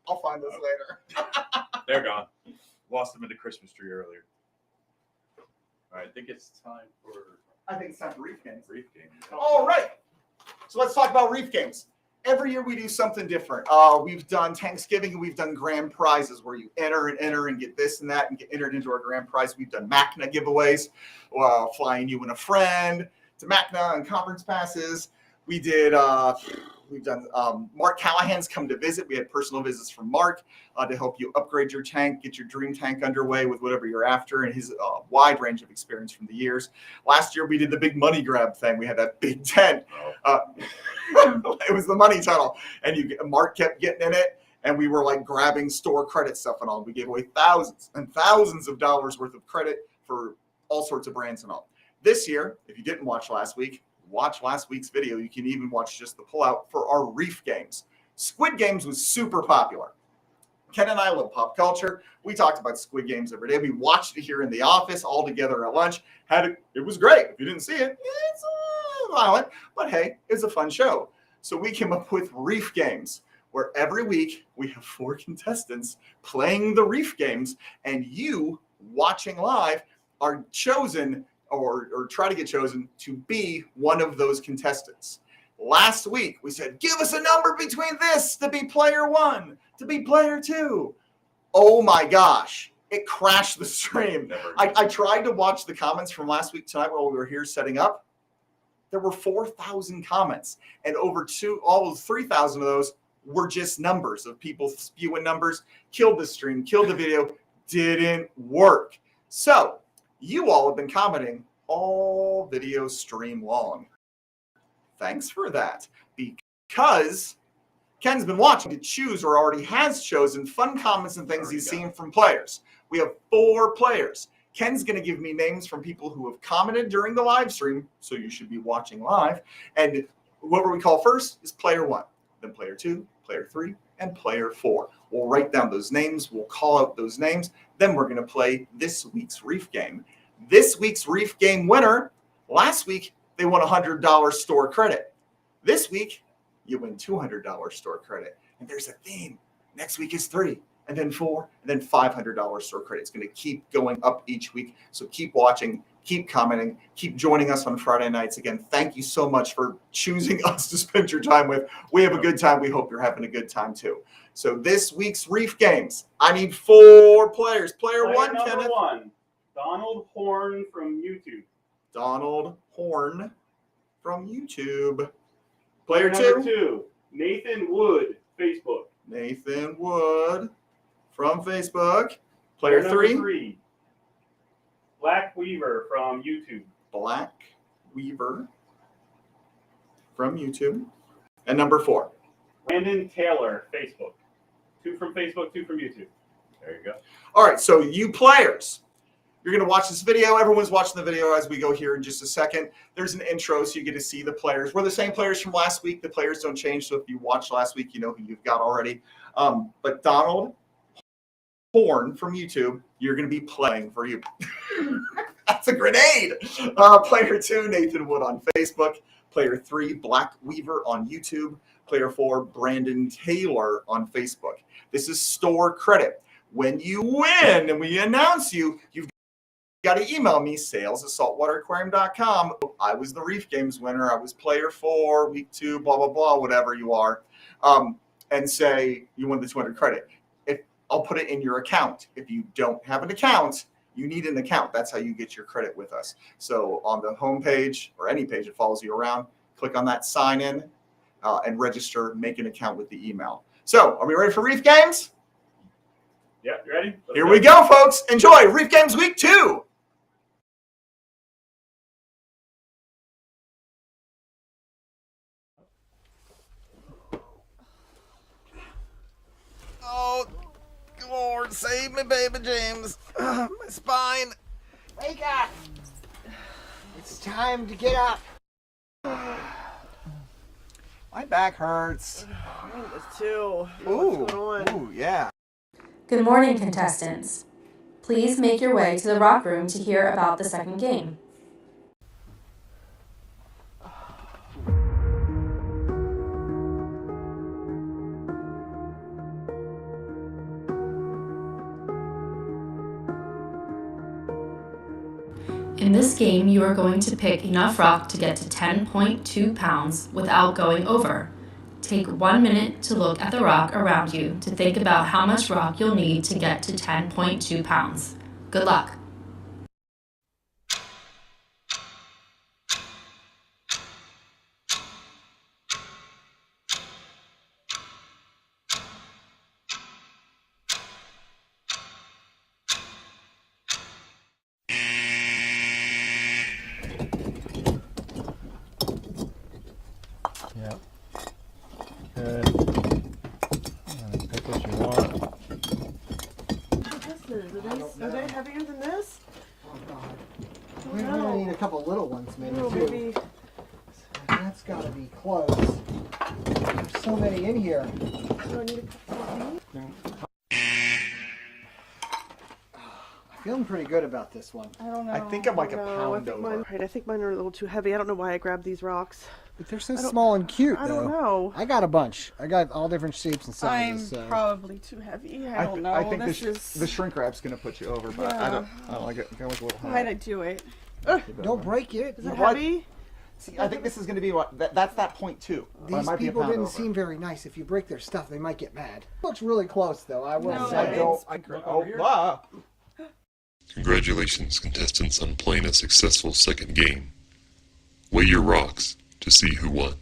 I'll find those later. They're gone. Lost them in the Christmas tree earlier. All right, I think it's time for I think it's time for Reef Games. Reef Games. All right. So let's talk about Reef Games. Every year we do something different. We've done Thanksgiving and we've done grand prizes where you enter and get this and that and get entered into our grand prize. We've done MACNA giveaways, flying you and a friend to MACNA and conference passes. We've done Mark Callahan's come to visit. We had personal visits from Mark to help you upgrade your tank, get your dream tank underway with whatever you're after, and his wide range of experience from the years. Last year we did the big money grab thing. We had that big tent. It was the money tunnel, and Mark kept getting in it, and we were like grabbing store credit stuff and all. We gave away thousands and thousands of dollars worth of credit for all sorts of brands and all. This year, if you didn't watch last week, watch last week's video. You can even watch just the pullout for our Reef Games. Squid Games was super popular. Ken and I love pop culture. We talked about Squid Games every day. We watched it here in the office all together at lunch. It was great. If you didn't see it, it's violent, but hey, it's a fun show. So we came up with Reef Games, where every week we have 4 contestants playing the Reef Games, and you watching live are chosen or try to get chosen to be one of those contestants. Last week, we said, give us a number between this to be player 1, to be player 2. Oh my gosh, it crashed the stream. I tried to watch the comments from last week tonight while we were here setting up. There were 4,000 comments, and all 3,000 of those were just numbers of people spewing numbers. Killed the stream, killed the video, didn't work. So you all have been commenting all video stream long. Thanks for that, because Ken's been watching to choose or already has chosen fun comments and things he's seen from players. We have 4 players. Ken's going to give me names from people who have commented during the live stream, so you should be watching live. And whoever we call first is player 1, then player 2, player 3, and player 4. We'll write down those names. We'll call out those names. Then we're going to play this week's Reef Game. This week's Reef Game winner, last week, they won $100 store credit. This week, you win $200 store credit. And there's a theme. Next week is 3. and then $4, and then $500 store credit. It's going to keep going up each week. So keep watching, keep commenting, keep joining us on Friday nights. Again, thank you so much for choosing us to spend your time with. We have a good time. We hope you're having a good time too. So this week's Reef Games, I need 4 players. Player one, number Kenneth. 1, Donald Horn from YouTube. Donald Horn from YouTube. Player Number 2. 2, Nathan Wood, Facebook. Nathan Wood from Facebook. Player Number 3. 3, Black Weaver from YouTube. Black Weaver from YouTube. And number 4. Brandon Taylor, Facebook. 2 from Facebook, 2 from YouTube. There you go. All right, so you players, you're going to watch this video. Everyone's watching the video as we go here in just a second. There's an intro, so you get to see the players. We're the same players from last week. The players don't change, so if you watched last week, you know who you've got already. But Donald Horn from YouTube, you're going to be playing for you. That's a grenade. Player 2, Nathan Wood on Facebook. Player 3, Black Weaver on YouTube. Player 4, Brandon Taylor on Facebook. This is store credit. When you win and we announce you, you've got to email me, sales@saltwateraquarium.com. I was the Reef Games winner. I was player 4, week 2, blah, blah, blah, whatever you are. And say you won the 200 credit. I'll put it in your account. If you don't have an account, you need an account. That's how you get your credit with us. So on the home page or any page that follows you around, click on that sign in and register, make an account with the email. So are we ready for Reef Games? Yeah, you ready? Here we go, folks. Enjoy Reef Games Week 2. Oh, Lord, save me, baby James. My spine. Wake up! It's time to get up. My back hurts. Mine does too. Ooh, What's going on? ooh, yeah. Good morning, contestants. Please make your way to the rock room to hear about the second game. In this game, you are going to pick enough rock to get to 10.2 pounds without going over. Take 1 minute to look at the rock around you to think about how much rock you'll need to get to 10.2 pounds. Good luck. Yep. Good. Pick what you want. Are they heavier than this? Oh God. We're gonna need a couple little ones, maybe No, too. maybe. That's gotta be close. There's so many in here. Do I need a couple of these? I'm feeling pretty good about this one. I don't know. I think I'm like a No, pound I think over. I think mine are a little too heavy. I don't know why I grabbed these rocks. But they're so I don't- small and cute, I though. don't know. I got a bunch. I got all different shapes and I'm sizes. So. probably too heavy. I don't know. I think this is. the shrink wrap's going to put you over, but I don't like it. Go with a little Why'd I high. do it? Don't break it. Is it What? heavy? See, I think this is going to be what that's that point 2. These people didn't seem very nice. If you break their stuff, they might get mad. Looks really close, though. I will No, say. Congratulations, contestants, on playing a successful second game. Weigh your rocks to see who won.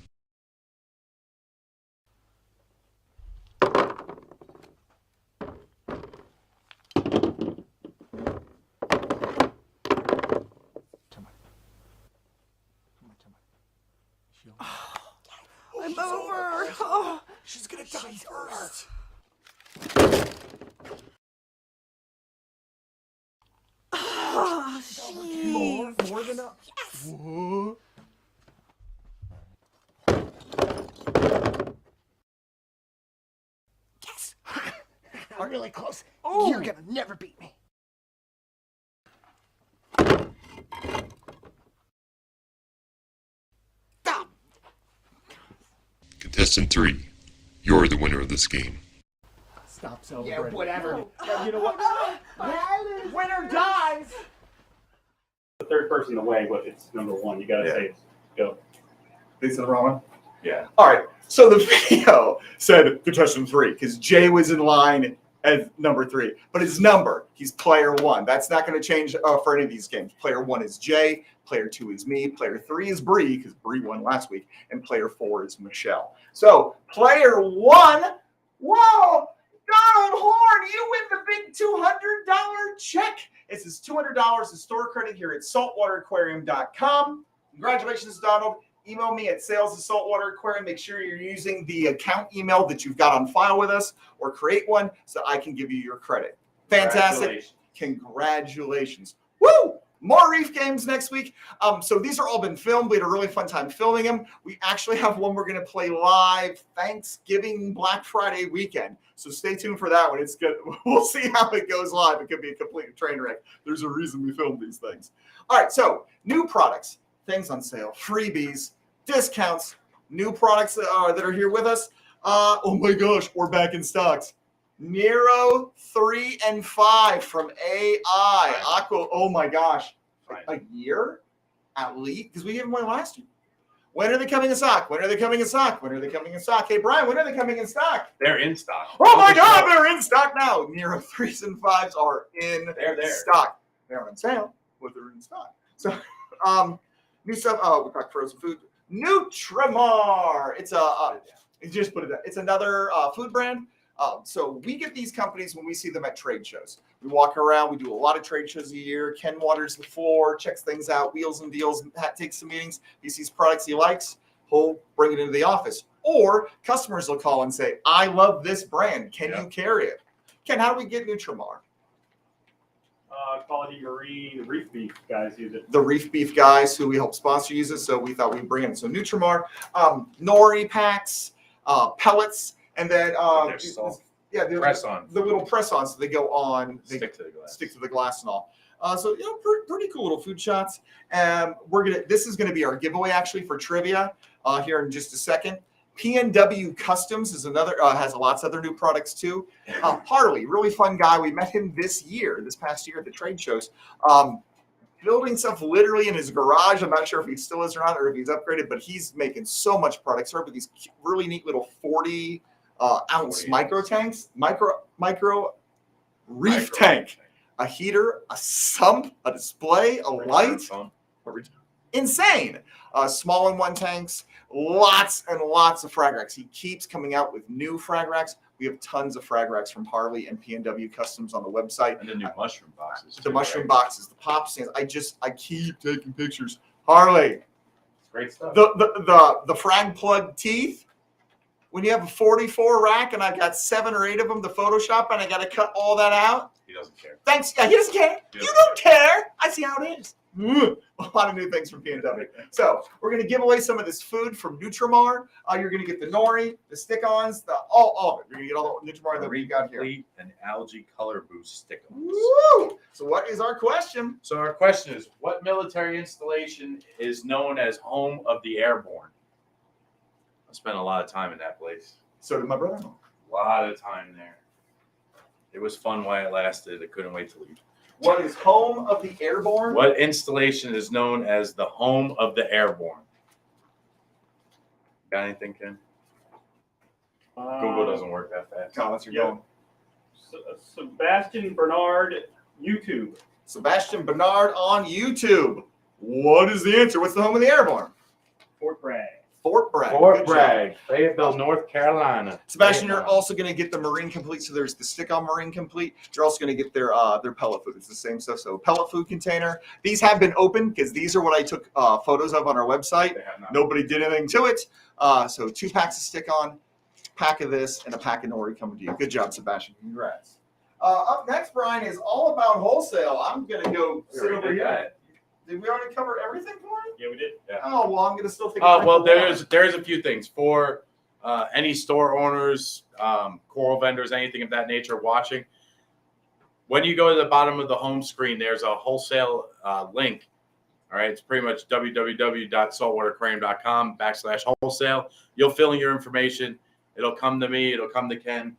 I'm over. Oh, She's going to die first. oh jeez. More than enough. Yes. Yes. I'm really close. Oh. You're gonna never beat me. Contestant 3, you're the winner of this game. Stop celebrating. Yeah, whatever. Yeah, you know what? Winner dies. The third person away, but it's number one. You gotta say, go. They said the wrong one? Yeah. All right. So the video said contestant 3 because Jay was in line as number 3, but his number, he's player 1. That's not going to change for any of these games. Player 1 is Jay. Player 2 is me. Player 3 is Bree because Bree won last week, and player 4 is Michelle. So player 1, whoa, Donald Horn, you win the big $200 check. This is $200 in store credit here at saltwateraquarium.com. Congratulations, Donald. Email me at sales@saltwateraquarium. Make sure you're using the account email that you've got on file with us, or create one so I can give you your credit. Fantastic. Congratulations. Woo! More Reef Games next week. So these are all been filmed. We had a really fun time filming them. We actually have one we're going to play live Thanksgiving Black Friday weekend. So stay tuned for that one. It's good. We'll see how it goes live. It could be a complete train wreck. There's a reason we filmed these things. All right. So new products, things on sale, freebies, discounts, new products that are here with us. Oh my gosh, we're back in stocks. Nero 3 and 5 from AI. Aqua, oh my gosh. A year at least? Because we gave them one last year. When are they coming in stock? When are they coming in stock? When are they coming in stock? Hey, Brian, when are they coming in stock? They're in stock. Oh my God, they're in stock now. Nero 3s and 5s are in stock. They're on sale, but they're in stock. So, new stuff. Oh, we got frozen food. Nutrimar. It's just put it there. It's another food brand. So we get these companies when we see them at trade shows. We walk around. We do a lot of trade shows a year. Ken waters the floor, checks things out, wheels and deals, takes some meetings. He sees products he likes, he'll bring it into the office. Or customers will call and say, I love this brand. Can you carry it? Ken, how do we get Nutrimar? Quality Marine Reef Beef guys use it. The Reef Beef guys who we help sponsor use it, so we thought we'd bring it. So Nutrimar, nori packs, pellets, and then the press-ons. The little press-ons, so they go on. They stick to the glass. Stick to the glass and all. So pretty cool little food shots. This is gonna be our giveaway actually for trivia here in just a second. PNW Customs is another, has lots of other new products too. Harley, really fun guy. We met him this past year at the trade shows. Building stuff literally in his garage. I'm not sure if he still is or not, or if he's upgraded, but he's making so much product. Started with these really neat little 40 ounce micro tanks, micro reef tank, a heater, a sump, a display, a light. Insane. Small in one tanks, lots and lots of frag racks. He keeps coming out with new frag racks. We have tons of frag racks from Harley and PNW Customs on the website. And the new mushroom boxes. The mushroom boxes, the pop stands. I keep taking pictures. Harley. It's great stuff. The frag plug teeth. When you have a 44 rack and I've got 7 or 8 of them to Photoshop and I got to cut all that out. He doesn't care. Thanks. Yeah, he doesn't care. You don't care. I see how it is. A lot of new things from PNW. So we're going to give away some of this food from Nutrimar. You're going to get the nori, the stick-ons, all of it. You're going to get all the Nutrimar that we got here. And algae color boost stick-ons. Woo! So what is our question? So our question is, what military installation is known as home of the airborne? I spent a lot of time in that place. So did my brother. A lot of time there. It was fun while it lasted. I couldn't wait to leave. What is home of the airborne? What installation is known as the home of the airborne? Got anything, Ken? Google doesn't work that fast. Comments are going. Sebastian Bernard, YouTube. Sebastian Bernard on YouTube. What is the answer? What's the home of the airborne? Fort Bragg. Fort Bragg. Fort Bragg, Fayetteville, North Carolina. Sebastian, you're also going to get the Marine Complete. So there's the stick-on Marine Complete. You're also going to get their pellet food. It's the same stuff. So pellet food container. These have been opened because these are what I took photos of on our website. Nobody did anything to it. So 2 packs of stick-on, pack of this, and a pack of nori coming to you. Good job, Sebastian. Congrats. Up next, Brian, is all about wholesale. I'm going to go sit over here. Did we already cover everything for you? Yeah, we did. Yeah. Oh, well, I'm going to still take well, there's a few things. For any store owners, coral vendors, anything of that nature watching, when you go to the bottom of the home screen, there's a wholesale link. All right, it's pretty much www.saltwateraquarium.com/wholesale. You'll fill in your information. It'll come to me. It'll come to Ken.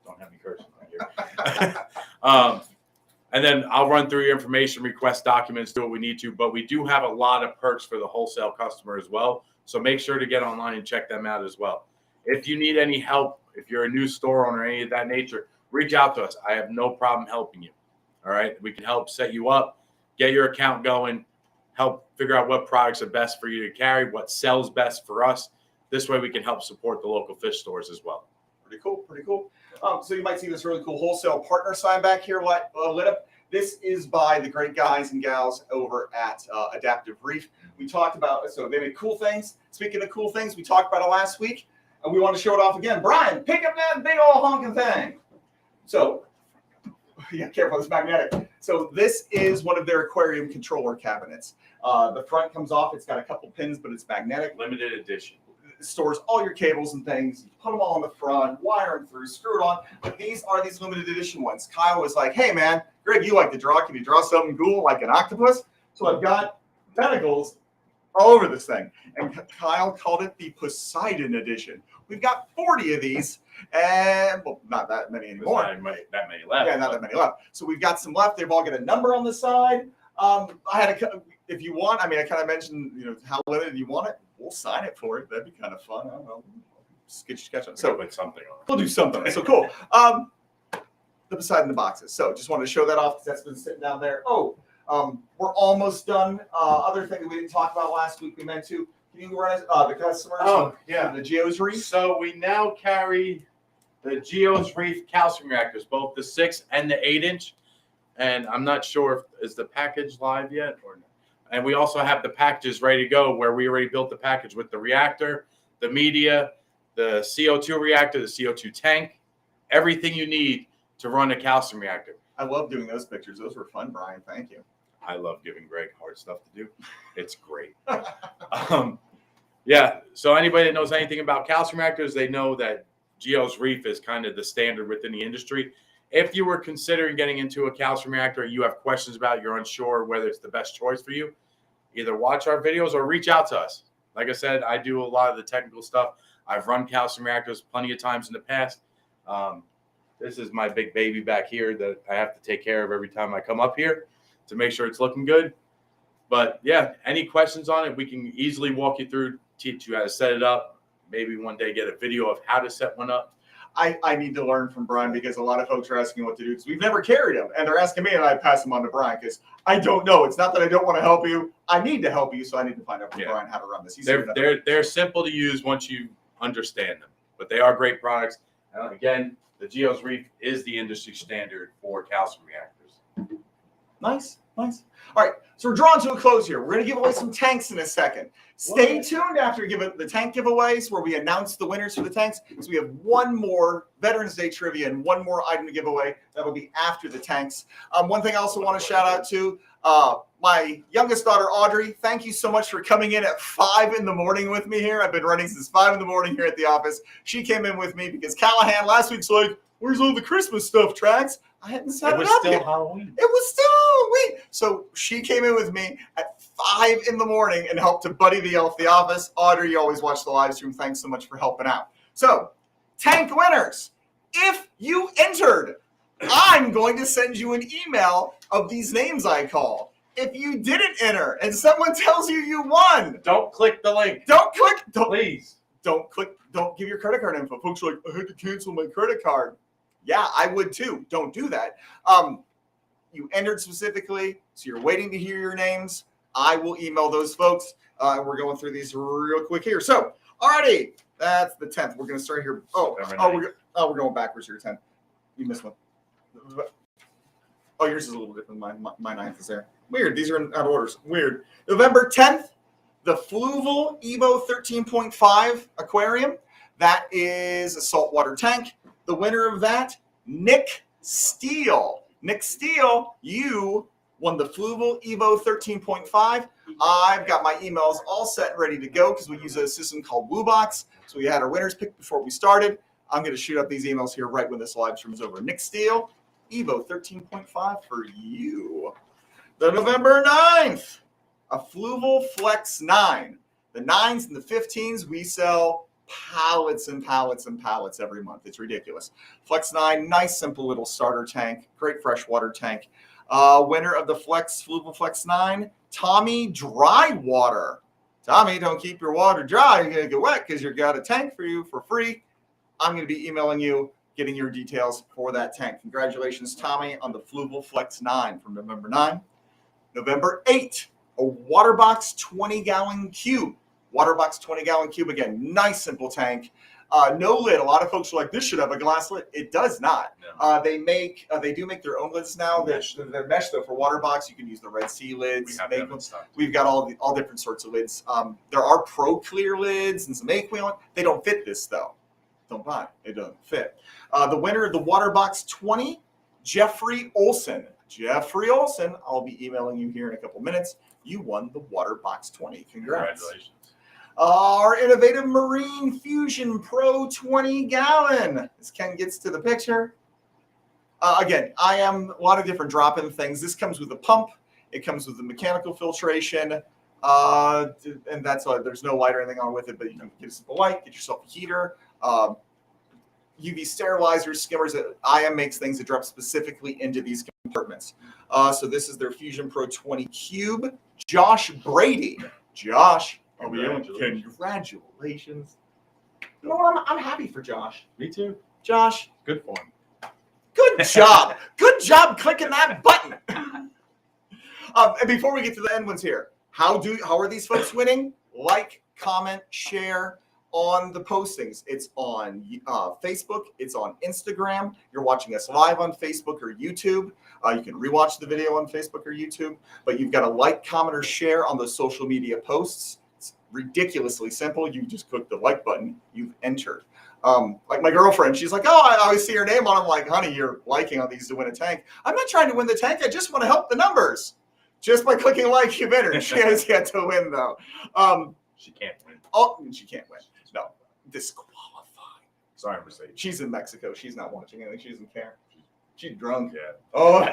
Don't have me cursing right here. And then I'll run through your information, request documents, do what we need to. But we do have a lot of perks for the wholesale customer as well. So make sure to get online and check them out as well. If you need any help, if you're a new store owner or any of that nature, reach out to us. I have no problem helping you. All right. We can help set you up, get your account going, help figure out what products are best for you to carry, what sells best for us. This way we can help support the local fish stores as well. Pretty cool, pretty cool. So you might see this really cool wholesale partner sign back here lit up. This is by the great guys and gals over at Adaptive Reef. We talked about, so they make cool things. Speaking of cool things, we talked about it last week, and we want to show it off again. Brian, pick up that big old honking thing. So, yeah, careful, it's magnetic. So this is one of their aquarium controller cabinets. The front comes off. It's got a couple pins, but it's magnetic. Limited edition. It stores all your cables and things. You put them all on the front, wire them through, screw it on. But these are these limited edition ones. Kyle was like, hey, man, Greg, you like to draw. Can you draw something cool like an octopus? So I've got tentacles all over this thing. And Kyle called it the Poseidon edition. We've got 40 of these. And, well, not that many anymore. Not that many left. Yeah, not that many left. So we've got some left. They've all got a number on the side. I had if you want, I mean, I kind of mentioned, you know, how limited you want it. We'll sign it for it. That'd be kind of fun. I don't know. Sketch on. So put something on. We'll do something. So cool. The Poseidon the boxes. So just wanted to show that off because that's been sitting down there. Oh, we're almost done. Other thing that we didn't talk about last week, we meant to. Can you run the customers? Oh, yeah. The Geo's Reef. So we now carry the Geo's Reef calcium reactors, both the 6 and the 8-inch. And I'm not sure if is the package live yet or not. And we also have the packages ready to go where we already built the package with the reactor, the media, the CO2 reactor, the CO2 tank, everything you need to run a calcium reactor. I love doing those pictures. Those were fun, Brian. Thank you. I love giving Greg hard stuff to do. It's great. Yeah. So anybody that knows anything about calcium reactors, they know that Geo's Reef is kind of the standard within the industry. If you were considering getting into a calcium reactor, you have questions about it, you're unsure whether it's the best choice for you, either watch our videos or reach out to us. Like I said, I do a lot of the technical stuff. I've run calcium reactors plenty of times in the past. This is my big baby back here that I have to take care of every time I come up here to make sure it's looking good. But yeah, any questions on it, we can easily walk you through, teach you how to set it up. Maybe one day get a video of how to set one up. I need to learn from Brian because a lot of folks are asking what to do because we've never carried them. And they're asking me and I pass them on to Brian because I don't know. It's not that I don't want to help you. I need to help you. So I need to find out from Brian how to run this. They're simple to use once you understand them, but they are great products. Again, the Geo's Reef is the industry standard for calcium reactors. Nice, nice. All right, so we're drawing to a close here. We're going to give away some tanks in a second. Stay tuned after the tank giveaways where we announce the winners for the tanks. So we have one more Veterans Day trivia and one more item to give away. That'll be after the tanks. One thing I also want to shout out to my youngest daughter, Audrey. Thank you so much for coming in at 5 in the morning with me here. I've been running since 5 in the morning here at the office. She came in with me because Callahan last week's like, where's all the Christmas stuff, Trax? I hadn't set it up yet. It was still Halloween. It was still Halloween. So she came in with me at 5 in the morning and helped to buddy the elf the office. Audrey, you always watch the live stream. Thanks so much for helping out. So, tank winners, if you entered, I'm going to send you an email of these names I called. If you didn't enter and someone tells you you won, don't click the link. Please. Don't click. Don't give your credit card info. Folks are like, I had to cancel my credit card. Yeah, I would too. Don't do that. You entered specifically, so you're waiting to hear your names. I will email those folks. We're going through these real quick here. So, alrighty, that's the 10th. We're going to start here. We're going backwards here. 10th. You missed one. Oh, yours is a little different. My 9th is there. Weird. These are in out of orders. Weird. November 10th, the Fluval Evo 13.5 aquarium. That is a saltwater tank. The winner of that, Nick Steele. Nick Steele, you won the Fluval Evo 13.5. I've got my emails all set and ready to go because we use a system called WooBox. So we had our winners picked before we started. I'm going to shoot up these emails here right when this live stream is over. Nick Steele, Evo 13.5 for you. The November 9th, a Fluval Flex 9. The 9s and the 15s we sell pallets and pallets and pallets every month. It's ridiculous. Flex 9, nice, simple little starter tank. Great freshwater tank. Winner of the Fluval Flex 9, Tommy Drywater. Tommy, don't keep your water dry. You're going to get wet because you've got a tank for you for free. I'm going to be emailing you, getting your details for that tank. Congratulations, Tommy, on the Fluval Flex 9 from November 9. November 8, a Waterbox 20-gallon cube. Waterbox 20-gallon cube, again, nice, simple tank. No lid. A lot of folks are like, this should have a glass lid. It does not. No. They do make their own lids now. They're mesh, though. For Waterbox, you can use the Red Sea lids. We've got all different sorts of lids. There are Pro Clear lids and some aquarium. They don't fit this, though. Don't buy it. It doesn't fit. The winner of the Waterbox 20, Jeffrey Olson. Jeffrey Olson, I'll be emailing you here in a couple minutes. You won the Waterbox 20. Congrats. Congratulations. Our innovative Marine Fusion Pro 20-gallon. As Ken gets to the picture. Again, I am a lot of different drop-in things. This comes with a pump. It comes with the mechanical filtration. And that's all. There's no light or anything on with it, but you can get a simple light, get yourself a heater. UV sterilizers, skimmers. IM makes things that drop specifically into these compartments. So this is their Fusion Pro 20 Cube. Josh Brady. Josh. Congratulations. You know what? I'm happy for Josh. Me too. Josh. Good for him. Good job. Good job clicking that button. And before we get to the end ones here, how are these folks winning? Like, comment, share on the postings. It's on Facebook. It's on Instagram. You're watching us live on Facebook or YouTube. You can rewatch the video on Facebook or YouTube. But you've got to like, comment, or share on those social media posts. It's ridiculously simple. You just click the like button. You've entered. Like my girlfriend, she's like, oh, I always see your name on them. I'm like, honey, you're liking on these to win a tank. I'm not trying to win the tank. I just want to help the numbers. Just by clicking like, you've entered. She has yet to win, though. She can't win. Oh, she can't win. No, disqualified. Sorry, Mercedes. She's in Mexico. She's not watching anything. She doesn't care. She's drunk. Yeah. Oh,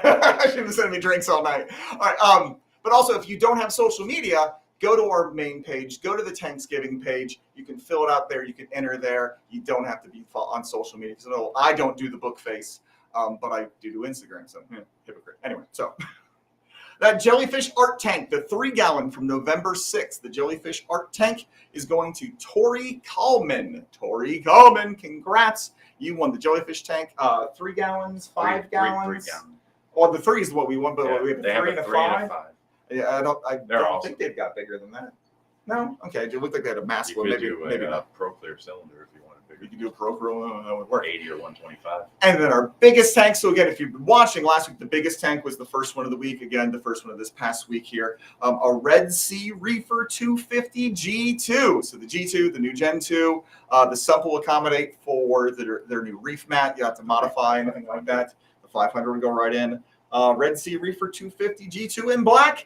she's been sending me drinks all night. All right. But also, if you don't have social media, go to our main page. Go to the TANKSGIVING page. You can fill it out there. You can enter there. You don't have to be on social media. So I don't do the book face, but I do Instagram. So hypocrite. Anyway, so. That jellyfish art tank, the 3-gallon from November 6th, the jellyfish art tank is going to Tori Coleman. Tori Coleman, congrats. You won the jellyfish tank. 3 gallons, 5 gallons. 3 gallons. Well, the 3 is what we won, but we have a 3 and a 5. 5. Yeah, I don't awesome. think they've got bigger than that. No? Okay, it looked like they had a massive one. Maybe Maybe a not. Pro Clear cylinder if you want it bigger. We could do a Pro Clear one. That would work. 80 or 125. And then our biggest tank. So again, if you've been watching last week, the biggest tank was the first one of the week. Again, the first one of this past week here. A Red Sea Reefer 250 G2. So the G2, the new Gen 2. The Sump will accommodate for their new reef mat. You have to modify anything like that. The 500 would go right in. Red Sea Reefer 250 G2 in black.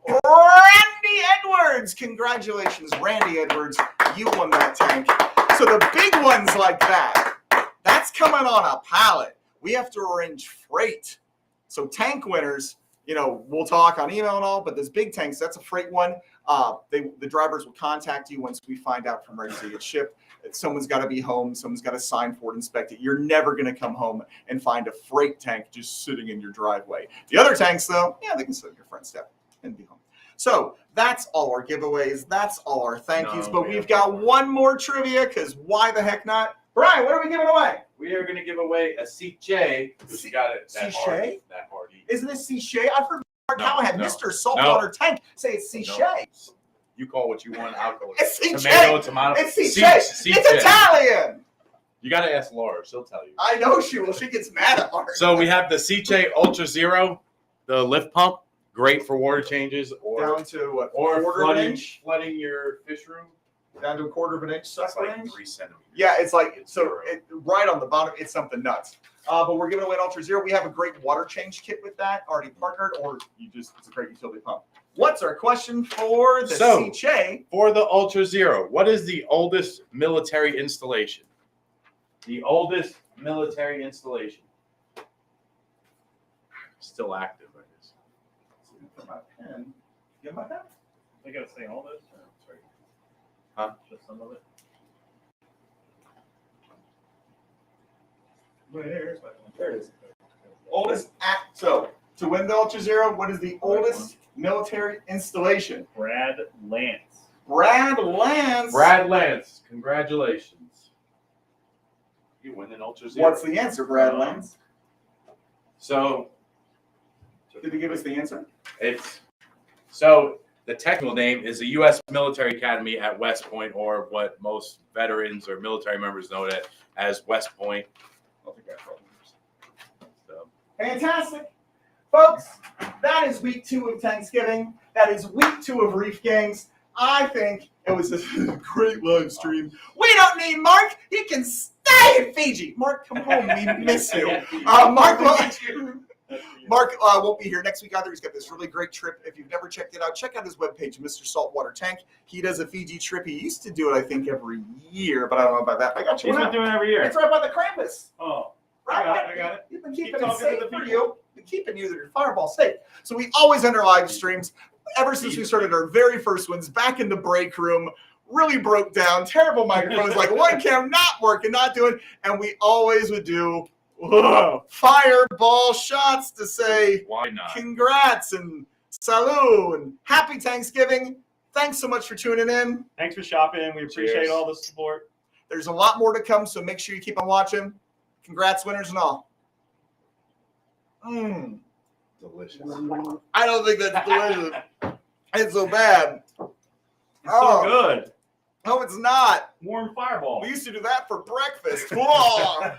Randy Edwards. Congratulations, Randy Edwards. You won that tank. So the big ones like that, that's coming on a pallet. We have to arrange freight. So tank winners, we'll talk on email and all, but those big tanks, that's a freight one. The drivers will contact you once we find out from ready to get shipped. Someone's got to be home. Someone's got to sign for it, inspect it. You're never going to come home and find a freight tank just sitting in your driveway. The other tanks, though, they can sit in your front step and be home. So that's all our giveaways. That's all our thank yous. But we've got one more trivia because why the heck not? Brian, what are we giving away? We are going to give away a CJ. Which got it that hard. Isn't it CJ? I've heard Callahan, Mr. Saltwater Tank, say it's CJ. No. You call what you want. I'll call it. It's CJ. Tomato. It's CJ. It's Italian. You got to ask Laura. She'll tell you. I know she will. She gets mad at Laura. So we have the CJ Ultra Zero, the lift pump. Great for water changes or down to what? Or flooding your fish room down to a 1/4 inch. That's like 3 centimeters. Yeah, it's like right on the bottom. It's something nuts. But we're giving away an Ultra Zero. We have a great water change kit with that already partnered, or it's a great utility pump. What's our question for the CJ? For the Ultra Zero, what is the oldest military installation? The oldest military installation. Still active. My pen. You have my pen? I gotta say all this? Huh? Just some of it? Where's my? There it is. Oldest so to win the Ultra Zero, what is the oldest military installation? Brad Lance. Brad Lance. Brad Lance, congratulations. You win an Ultra Zero. What's the answer, Brad Lance? So, did he give us the answer? The technical name is the U.S. Military Academy at West Point, or what most veterans or military members know it as West Point. Fantastic. Folks, that is week 2 of Thanksgiving. That is week 2 of Reef Games. I think it was a great live stream. We don't need Mark. He can stay in Fiji. Mark, come home. We miss you. Mark won't be here next week either. He's got this really great trip. If you've never checked it out, check out his webpage, Mr. Saltwater Tank. He does a Fiji trip. He used to do it, I think, every year, but I don't know about that. I got you. He's been doing it every year. It's right by the Krampus. Oh. Right, I got it. You've been keeping it safe for you. Been keeping your fireball safe. So we always end our live streams ever since we started our very first ones back in the break room. Really broke down. Terrible microphones, like one cam not working, not doing, and we always would do fireball shots to say why not? Congrats and salud and happy Thanksgiving. Thanks so much for tuning in. Thanks for shopping. We appreciate all the support. There's a lot more to come, so make sure you keep on watching. Congrats, winners and all. Delicious. I don't think that's delicious. It's so bad. It's so good. No, it's not. Warm fireball. We used to do that for breakfast. Whoa.